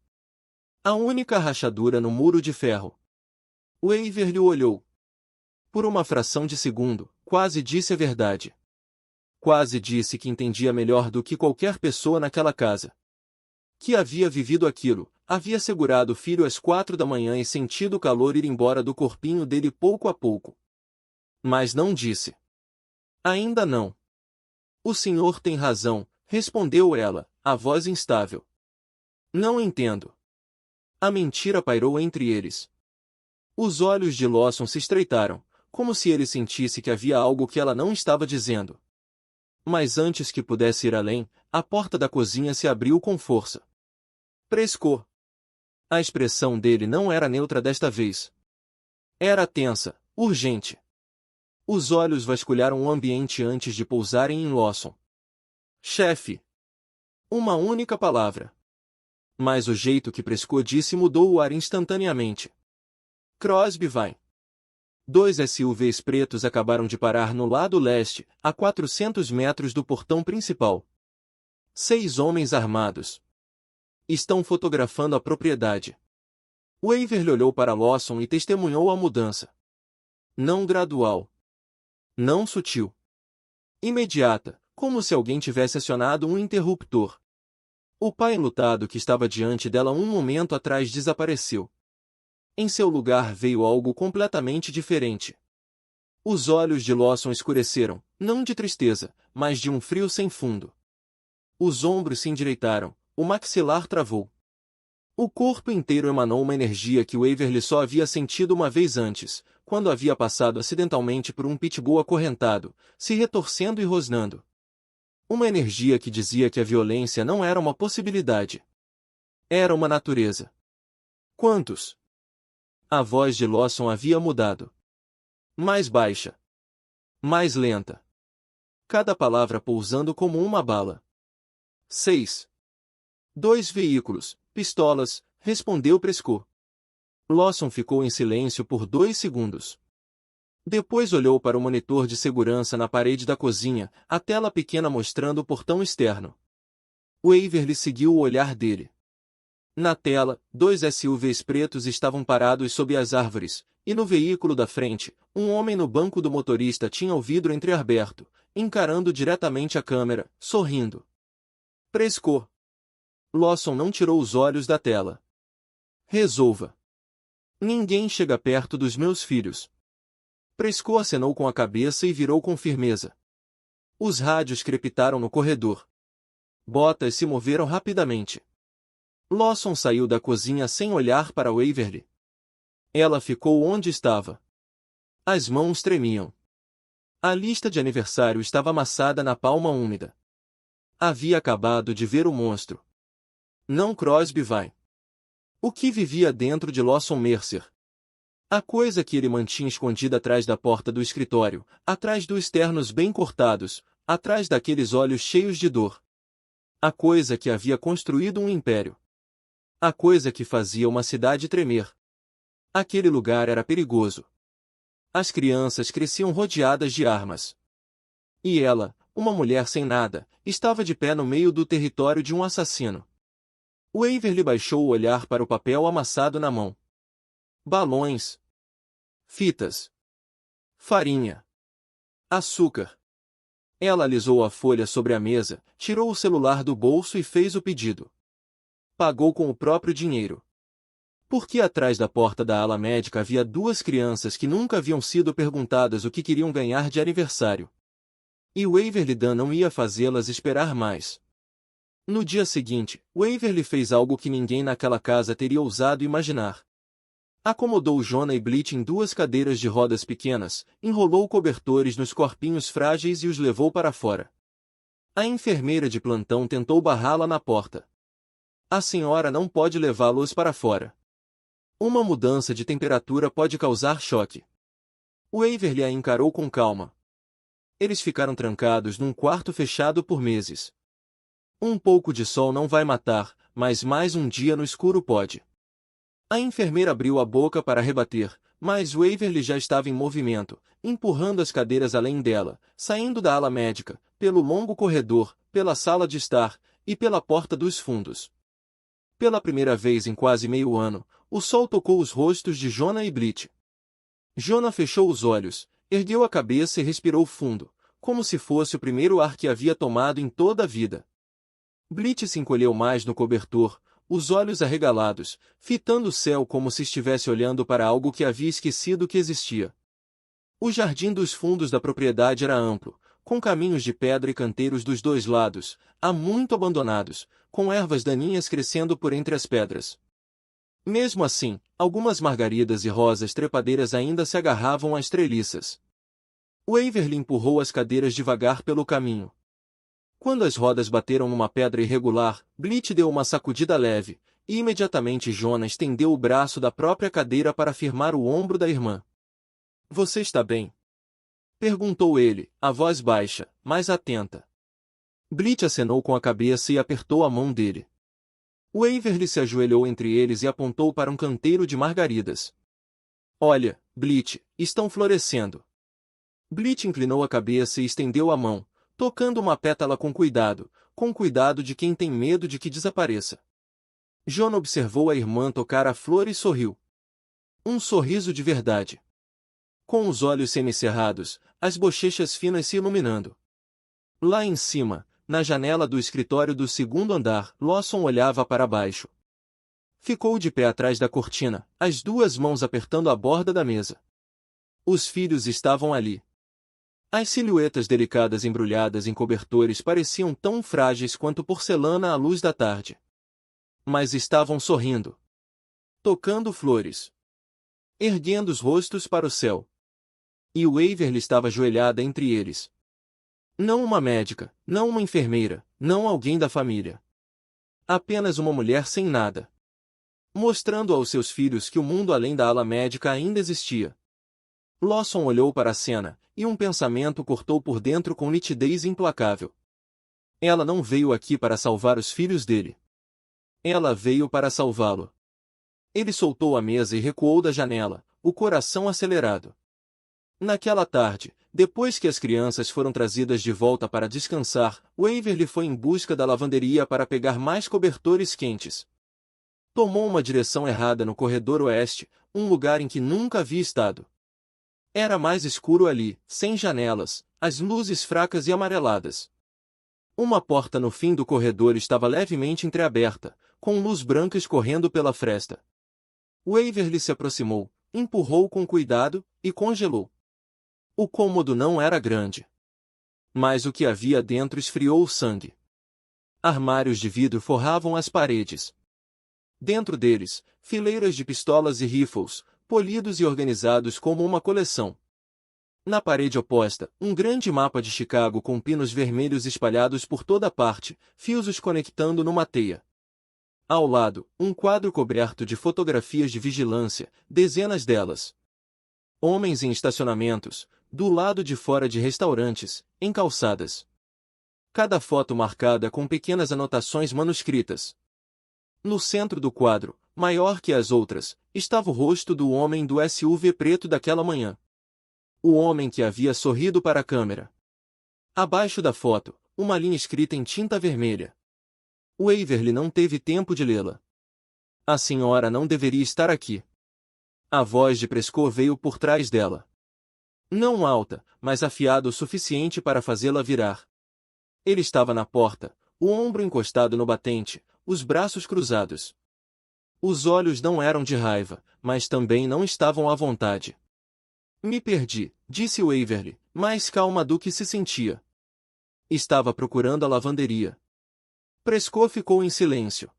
A única rachadura no muro de ferro. Waverly o olhou. Por uma fração de segundo, quase disse a verdade. Quase disse que entendia melhor do que qualquer pessoa naquela casa. Que havia vivido aquilo, havia segurado o filho às 4 da manhã e sentido o calor ir embora do corpinho dele pouco a pouco. Mas não disse. Ainda não. O senhor tem razão, respondeu ela, a voz instável. Não entendo. A mentira pairou entre eles. Os olhos de Lawson se estreitaram, como se ele sentisse que havia algo que ela não estava dizendo. Mas antes que pudesse ir além, a porta da cozinha se abriu com força. Prescott. A expressão dele não era neutra desta vez. Era tensa, urgente. Os olhos vasculharam o ambiente antes de pousarem em Lawson. Chefe. Uma única palavra. Mas o jeito que Prescott disse mudou o ar instantaneamente. Crosby vai. 2 SUVs pretos acabaram de parar no lado leste, a 400 metros do portão principal. 6 homens armados. Estão fotografando a propriedade. Waverly olhou para Lawson e testemunhou a mudança. Não gradual. Não sutil. Imediata, como se alguém tivesse acionado um interruptor. O pai enlutado que estava diante dela um momento atrás desapareceu. Em seu lugar veio algo completamente diferente. Os olhos de Lawson escureceram, não de tristeza, mas de um frio sem fundo. Os ombros se endireitaram, o maxilar travou. O corpo inteiro emanou uma energia que Waverly só havia sentido uma vez antes, quando havia passado acidentalmente por um pitbull acorrentado, se retorcendo e rosnando. Uma energia que dizia que a violência não era uma possibilidade. Era uma natureza. Quantos? A voz de Lawson havia mudado. Mais baixa. Mais lenta. Cada palavra pousando como uma bala. 6. 2 veículos, pistolas, respondeu Prescott. Lawson ficou em silêncio por 2 segundos. Depois olhou para o monitor de segurança na parede da cozinha, a tela pequena mostrando o portão externo. Waverly seguiu o olhar dele. Na tela, 2 SUVs pretos estavam parados sob as árvores, e no veículo da frente, um homem no banco do motorista tinha o vidro entreaberto, encarando diretamente a câmera, sorrindo. Prescott. Lawson não tirou os olhos da tela. Resolva. Ninguém chega perto dos meus filhos. Prescott acenou com a cabeça e virou com firmeza. Os rádios crepitaram no corredor. Botas se moveram rapidamente. Lawson saiu da cozinha sem olhar para Waverly. Ela ficou onde estava. As mãos tremiam. A lista de aniversário estava amassada na palma úmida. Havia acabado de ver o monstro. Não Crosby vai. O que vivia dentro de Lawson Mercer? A coisa que ele mantinha escondida atrás da porta do escritório, atrás dos ternos bem cortados, atrás daqueles olhos cheios de dor. A coisa que havia construído um império. A coisa que fazia uma cidade tremer. Aquele lugar era perigoso. As crianças cresciam rodeadas de armas. E ela, uma mulher sem nada, estava de pé no meio do território de um assassino. Waverly baixou o olhar para o papel amassado na mão. Balões. Fitas. Farinha. Açúcar. Ela alisou a folha sobre a mesa, tirou o celular do bolso e fez o pedido. Pagou com o próprio dinheiro. Porque atrás da porta da ala médica havia duas crianças que nunca haviam sido perguntadas o que queriam ganhar de aniversário. E Waverly Dunn não ia fazê-las esperar mais. No dia seguinte, Waverly fez algo que ninguém naquela casa teria ousado imaginar. Acomodou Jonah e Bleach em duas cadeiras de rodas pequenas, enrolou cobertores nos corpinhos frágeis e os levou para fora. A enfermeira de plantão tentou barrá-la na porta. A senhora não pode levá-los para fora. Uma mudança de temperatura pode causar choque. Waverly a encarou com calma. Eles ficaram trancados num quarto fechado por meses. Um pouco de sol não vai matar, mas mais um dia no escuro pode. A enfermeira abriu a boca para rebater, mas Waverly já estava em movimento, empurrando as cadeiras além dela, saindo da ala médica, pelo longo corredor, pela sala de estar, e pela porta dos fundos. Pela primeira vez em quase meio ano, o sol tocou os rostos de Jonah e Bleach. Jonah fechou os olhos, ergueu a cabeça e respirou fundo, como se fosse o primeiro ar que havia tomado em toda a vida. Bleach se encolheu mais no cobertor, os olhos arregalados, fitando o céu como se estivesse olhando para algo que havia esquecido que existia. O jardim dos fundos da propriedade era amplo, com caminhos de pedra e canteiros dos dois lados, há muito abandonados, com ervas daninhas crescendo por entre as pedras. Mesmo assim, algumas margaridas e rosas trepadeiras ainda se agarravam às treliças. Waverly empurrou as cadeiras devagar pelo caminho. Quando as rodas bateram numa pedra irregular, Bleach deu uma sacudida leve, e imediatamente Jonah estendeu o braço da própria cadeira para firmar o ombro da irmã. — Você está bem? Perguntou ele, a voz baixa, mas atenta. Bleach acenou com a cabeça e apertou a mão dele. Waverly se ajoelhou entre eles e apontou para um canteiro de margaridas. — Olha, Bleach, estão florescendo. Bleach inclinou a cabeça e estendeu a mão, tocando uma pétala com cuidado de quem tem medo de que desapareça. Jonah observou a irmã tocar a flor e sorriu. Um sorriso de verdade. Com os olhos semicerrados, as bochechas finas se iluminando. Lá em cima, na janela do escritório do segundo andar, Lawson olhava para baixo. Ficou de pé atrás da cortina, as duas mãos apertando a borda da mesa. Os filhos estavam ali. As silhuetas delicadas embrulhadas em cobertores pareciam tão frágeis quanto porcelana à luz da tarde. Mas estavam sorrindo. Tocando flores. Erguendo os rostos para o céu. E Waverly estava ajoelhada entre eles. Não uma médica, não uma enfermeira, não alguém da família. Apenas uma mulher sem nada. Mostrando aos seus filhos que o mundo além da ala médica ainda existia. Lawson olhou para a cena, e um pensamento cortou por dentro com nitidez implacável. Ela não veio aqui para salvar os filhos dele. Ela veio para salvá-lo. Ele soltou a mesa e recuou da janela, o coração acelerado. Naquela tarde, depois que as crianças foram trazidas de volta para descansar, Waverly foi em busca da lavanderia para pegar mais cobertores quentes. Tomou uma direção errada no corredor oeste, um lugar em que nunca havia estado. Era mais escuro ali, sem janelas, as luzes fracas e amareladas. Uma porta no fim do corredor estava levemente entreaberta, com luz branca escorrendo pela fresta. Waverly se aproximou, empurrou com cuidado, e congelou. O cômodo não era grande. Mas o que havia dentro esfriou o sangue. Armários de vidro forravam as paredes. Dentro deles, fileiras de pistolas e rifles, polidos e organizados como uma coleção. Na parede oposta, um grande mapa de Chicago com pinos vermelhos espalhados por toda parte, fios os conectando numa teia. Ao lado, um quadro coberto de fotografias de vigilância, dezenas delas, Homens em estacionamentos, do lado de fora de restaurantes, em calçadas. Cada foto marcada com pequenas anotações manuscritas. No centro do quadro, maior que as outras, estava o rosto do homem do SUV preto daquela manhã. O homem que havia sorrido para a câmera. Abaixo da foto, uma linha escrita em tinta vermelha. Waverly não teve tempo de lê-la. A senhora não deveria estar aqui. A voz de Prescott veio por trás dela. Não alta, mas afiada o suficiente para fazê-la virar. Ele estava na porta, o ombro encostado no batente, os braços cruzados. Os olhos não eram de raiva, mas também não estavam à vontade. Me perdi, disse Waverly, mais calma do que se sentia. Estava procurando a lavanderia. Prescott ficou em silêncio.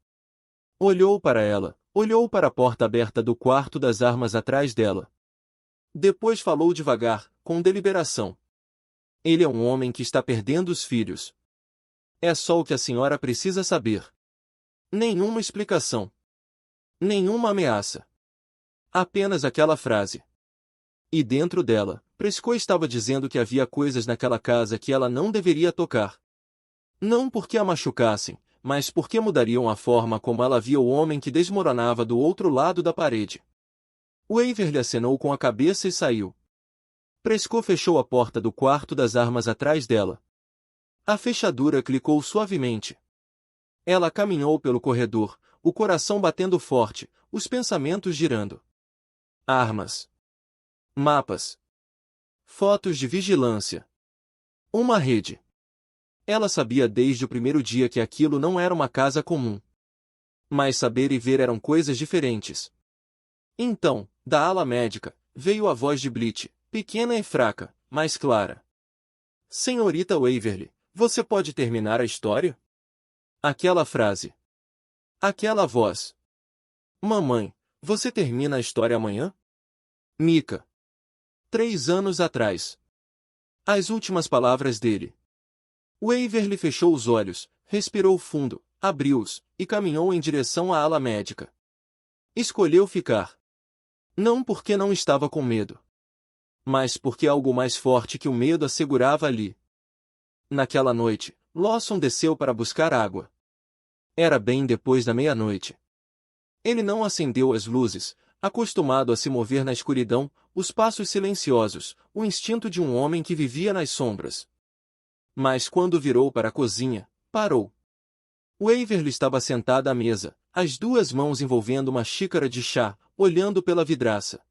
Olhou para ela, olhou para a porta aberta do quarto das armas atrás dela. Depois falou devagar, com deliberação. Ele é um homem que está perdendo os filhos. É só o que a senhora precisa saber. Nenhuma explicação. Nenhuma ameaça. Apenas aquela frase. E dentro dela, Prescott estava dizendo que havia coisas naquela casa que ela não deveria tocar. Não porque a machucassem, mas porque mudariam a forma como ela via o homem que desmoronava do outro lado da parede. Waverly acenou com a cabeça e saiu. Prescott fechou a porta do quarto das armas atrás dela. A fechadura clicou suavemente. Ela caminhou pelo corredor, o coração batendo forte, os pensamentos girando. Armas. Mapas. Fotos de vigilância. Uma rede. Ela sabia desde o primeiro dia que aquilo não era uma casa comum. Mas saber e ver eram coisas diferentes. Então, da ala médica, veio a voz de Blitz, pequena e fraca, mas clara. Senhorita Waverly, você pode terminar a história? Aquela frase. Aquela voz. Mamãe, você termina a história amanhã? Mika. 3 anos atrás. As últimas palavras dele. Waverly fechou os olhos, respirou fundo, abriu-os, e caminhou em direção à ala médica. Escolheu ficar. Não porque não estava com medo. Mas porque algo mais forte que o medo a segurava ali. Naquela noite, Lawson desceu para buscar água. Era bem depois da meia-noite. Ele não acendeu as luzes, acostumado a se mover na escuridão, os passos silenciosos, o instinto de um homem que vivia nas sombras. Mas quando virou para a cozinha, parou. Waverly estava sentada à mesa, as duas mãos envolvendo uma xícara de chá, olhando pela vidraça.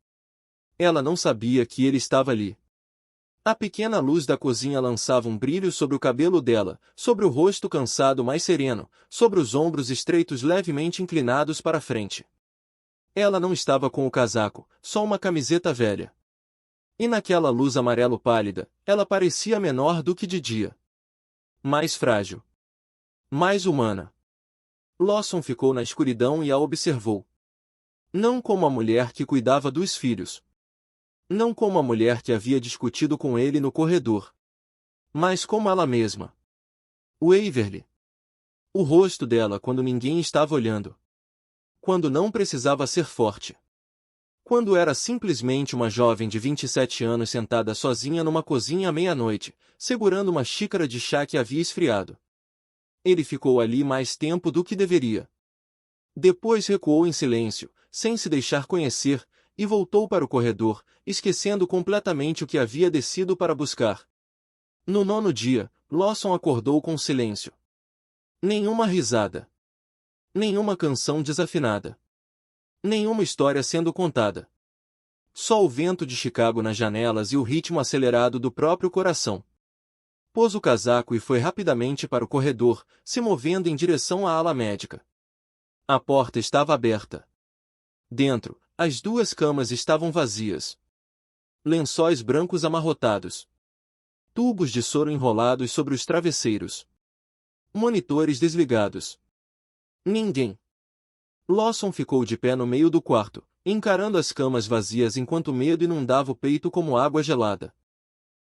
Ela não sabia que ele estava ali. A pequena luz da cozinha lançava um brilho sobre o cabelo dela, sobre o rosto cansado mais sereno, sobre os ombros estreitos levemente inclinados para a frente. Ela não estava com o casaco, só uma camiseta velha. E naquela luz amarelo pálida, ela parecia menor do que de dia. Mais frágil. Mais humana. Lawson ficou na escuridão e a observou. Não como a mulher que cuidava dos filhos. Não como a mulher que havia discutido com ele no corredor. Mas como ela mesma. Waverly. O rosto dela quando ninguém estava olhando. Quando não precisava ser forte. Quando era simplesmente uma jovem de 27 anos sentada sozinha numa cozinha à meia-noite, segurando uma xícara de chá que havia esfriado. Ele ficou ali mais tempo do que deveria. Depois recuou em silêncio, sem se deixar conhecer, e voltou para o corredor, esquecendo completamente o que havia descido para buscar. No 9º dia, Lawson acordou com silêncio. Nenhuma risada. Nenhuma canção desafinada. Nenhuma história sendo contada. Só o vento de Chicago nas janelas e o ritmo acelerado do próprio coração. Pôs o casaco e foi rapidamente para o corredor, se movendo em direção à ala médica. A porta estava aberta. Dentro, as duas camas estavam vazias. Lençóis brancos amarrotados. Tubos de soro enrolados sobre os travesseiros. Monitores desligados. Ninguém. Lawson ficou de pé no meio do quarto, encarando as camas vazias enquanto o medo inundava o peito como água gelada.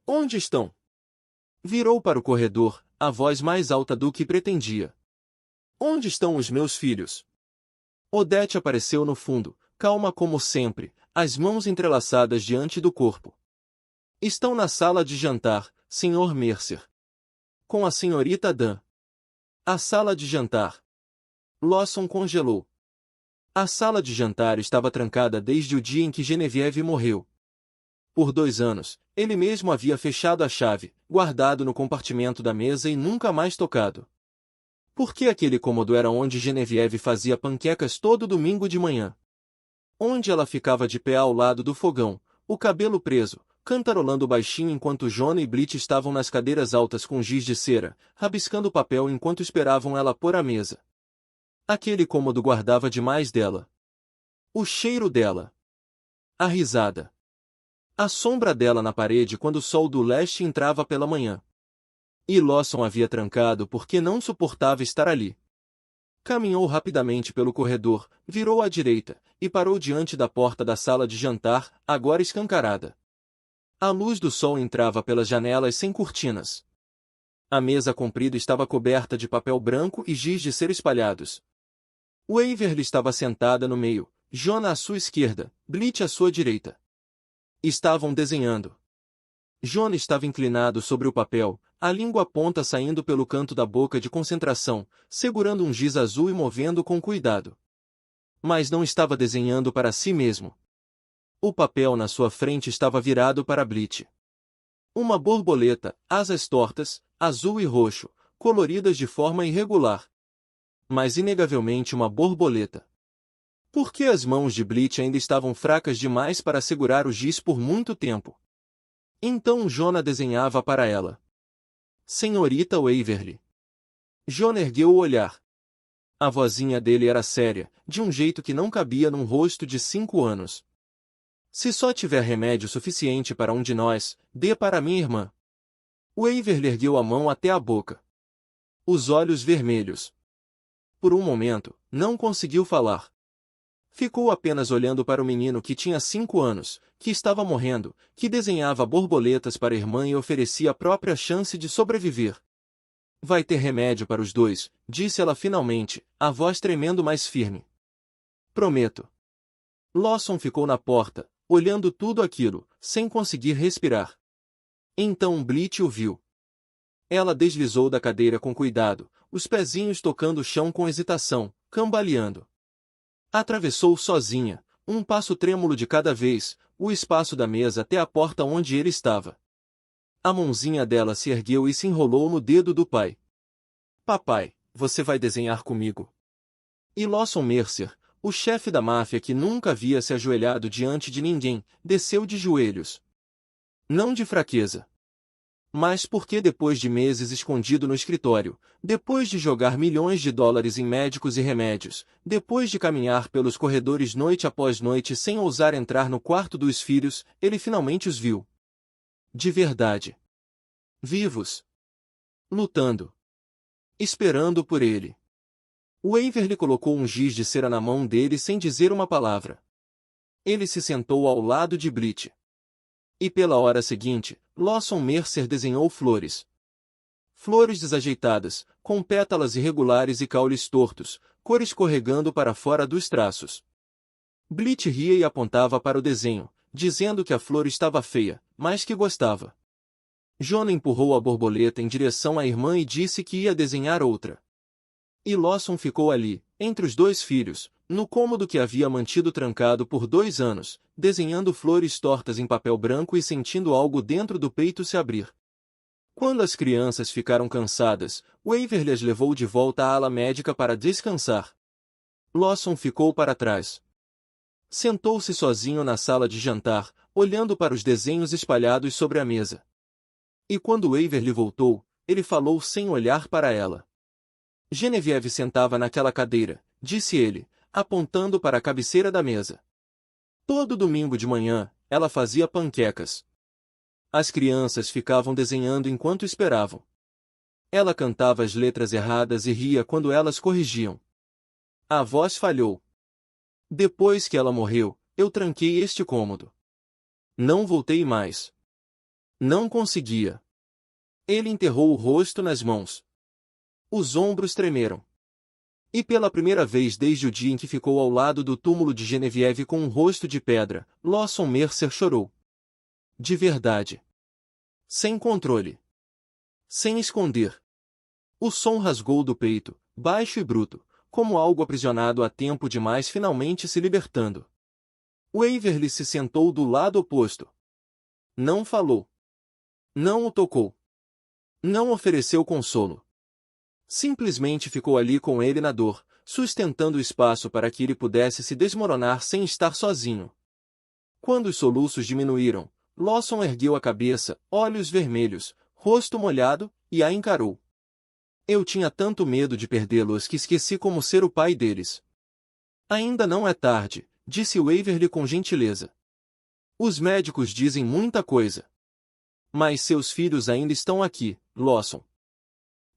Onde estão? Virou para o corredor, a voz mais alta do que pretendia. Onde estão os meus filhos? Odete apareceu no fundo, calma como sempre, as mãos entrelaçadas diante do corpo. Estão na sala de jantar, Sr. Mercer. Com a senhorita Dan. A sala de jantar. Lawson congelou. A sala de jantar estava trancada desde o dia em que Genevieve morreu. Por 2 anos, ele mesmo havia fechado a chave, guardado no compartimento da mesa e nunca mais tocado. Porque aquele cômodo era onde Genevieve fazia panquecas todo domingo de manhã. Onde ela ficava de pé ao lado do fogão, o cabelo preso, cantarolando baixinho enquanto Jonah e Blit estavam nas cadeiras altas com giz de cera, rabiscando papel enquanto esperavam ela pôr a mesa. Aquele cômodo guardava demais dela. O cheiro dela. A risada. A sombra dela na parede quando o sol do leste entrava pela manhã. E Lawson havia trancado porque não suportava estar ali. Caminhou rapidamente pelo corredor, virou à direita, e parou diante da porta da sala de jantar, agora escancarada. A luz do sol entrava pelas janelas sem cortinas. A mesa comprida estava coberta de papel branco e giz de cera espalhados. Waverly estava sentada no meio, Jonah à sua esquerda, Blit à sua direita. Estavam desenhando. Jonah estava inclinado sobre o papel, a língua ponta saindo pelo canto da boca de concentração, segurando um giz azul e movendo com cuidado. Mas não estava desenhando para si mesmo. O papel na sua frente estava virado para Blit. Uma borboleta, asas tortas, azul e roxo, coloridas de forma irregular. Mas inegavelmente uma borboleta. Porque as mãos de Blit ainda estavam fracas demais para segurar o giz por muito tempo. Então Jonah desenhava para ela. Senhorita Waverly. Jonah ergueu o olhar. A vozinha dele era séria, de um jeito que não cabia num rosto de 5 anos. Se só tiver remédio suficiente para um de nós, dê para minha irmã. Waverly ergueu a mão até a boca. Os olhos vermelhos. Por um momento, não conseguiu falar. Ficou apenas olhando para o menino que tinha 5 anos, que estava morrendo, que desenhava borboletas para a irmã e oferecia a própria chance de sobreviver. Vai ter remédio para os dois, disse ela finalmente, a voz tremendo mais firme. Prometo. Lawson ficou na porta, olhando tudo aquilo, sem conseguir respirar. Então Blit o viu. Ela deslizou da cadeira com cuidado, os pezinhos tocando o chão com hesitação, cambaleando. Atravessou sozinha, um passo trêmulo de cada vez, o espaço da mesa até a porta onde ele estava. A mãozinha dela se ergueu e se enrolou no dedo do pai. Papai, você vai desenhar comigo? E Lawson Mercer, o chefe da máfia que nunca havia se ajoelhado diante de ninguém, desceu de joelhos. Não de fraqueza. Mas porque depois de meses escondido no escritório, depois de jogar milhões de dólares em médicos e remédios, depois de caminhar pelos corredores noite após noite sem ousar entrar no quarto dos filhos, ele finalmente os viu. De verdade. Vivos. Lutando. Esperando por ele. Waverly colocou um giz de cera na mão dele sem dizer uma palavra. Ele se sentou ao lado de Blit. E pela hora seguinte, Lawson Mercer desenhou flores. Flores desajeitadas, com pétalas irregulares e caules tortos, cor escorregando para fora dos traços. Blit ria e apontava para o desenho, dizendo que a flor estava feia, mas que gostava. Jonah empurrou a borboleta em direção à irmã e disse que ia desenhar outra. E Lawson ficou ali, entre os dois filhos, no cômodo que havia mantido trancado por 2 anos, desenhando flores tortas em papel branco e sentindo algo dentro do peito se abrir. Quando as crianças ficaram cansadas, Waverly as levou de volta à ala médica para descansar. Lawson ficou para trás. Sentou-se sozinho na sala de jantar, olhando para os desenhos espalhados sobre a mesa. E quando Waverly voltou, ele falou sem olhar para ela. Genevieve sentava naquela cadeira, disse ele, apontando para a cabeceira da mesa. Todo domingo de manhã, ela fazia panquecas. As crianças ficavam desenhando enquanto esperavam. Ela cantava as letras erradas e ria quando elas corrigiam. A voz falhou. Depois que ela morreu, eu tranquei este cômodo. Não voltei mais. Não conseguia. Ele enterrou o rosto nas mãos. Os ombros tremeram. E pela primeira vez desde o dia em que ficou ao lado do túmulo de Genevieve com um rosto de pedra, Lawson Mercer chorou. De verdade. Sem controle. Sem esconder. O som rasgou do peito, baixo e bruto, como algo aprisionado há tempo demais finalmente se libertando. Waverly se sentou do lado oposto. Não falou. Não o tocou. Não ofereceu consolo. Simplesmente ficou ali com ele na dor, sustentando o espaço para que ele pudesse se desmoronar sem estar sozinho. Quando os soluços diminuíram, Lawson ergueu a cabeça, olhos vermelhos, rosto molhado, e a encarou. Eu tinha tanto medo de perdê-los que esqueci como ser o pai deles. Ainda não é tarde, disse Waverly com gentileza. Os médicos dizem muita coisa. Mas seus filhos ainda estão aqui, Lawson.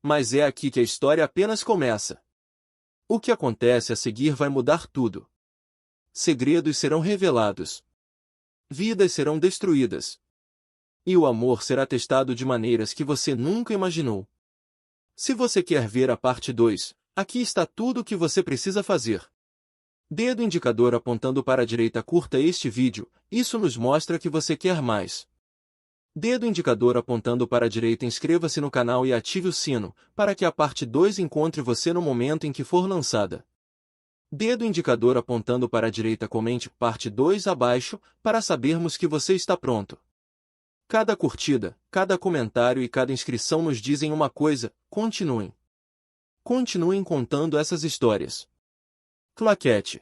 Mas é aqui que a história apenas começa. O que acontece a seguir vai mudar tudo. Segredos serão revelados. Vidas serão destruídas. E o amor será testado de maneiras que você nunca imaginou. Se você quer ver a parte 2, aqui está tudo o que você precisa fazer. Dedo indicador apontando para a direita, curta este vídeo, isso nos mostra que você quer mais. Dedo indicador apontando para a direita, inscreva-se no canal e ative o sino, para que a parte 2 encontre você no momento em que for lançada. Dedo indicador apontando para a direita, comente parte 2 abaixo, para sabermos que você está pronto. Cada curtida, cada comentário e cada inscrição nos dizem uma coisa: continuem. Continuem contando essas histórias. Claquete.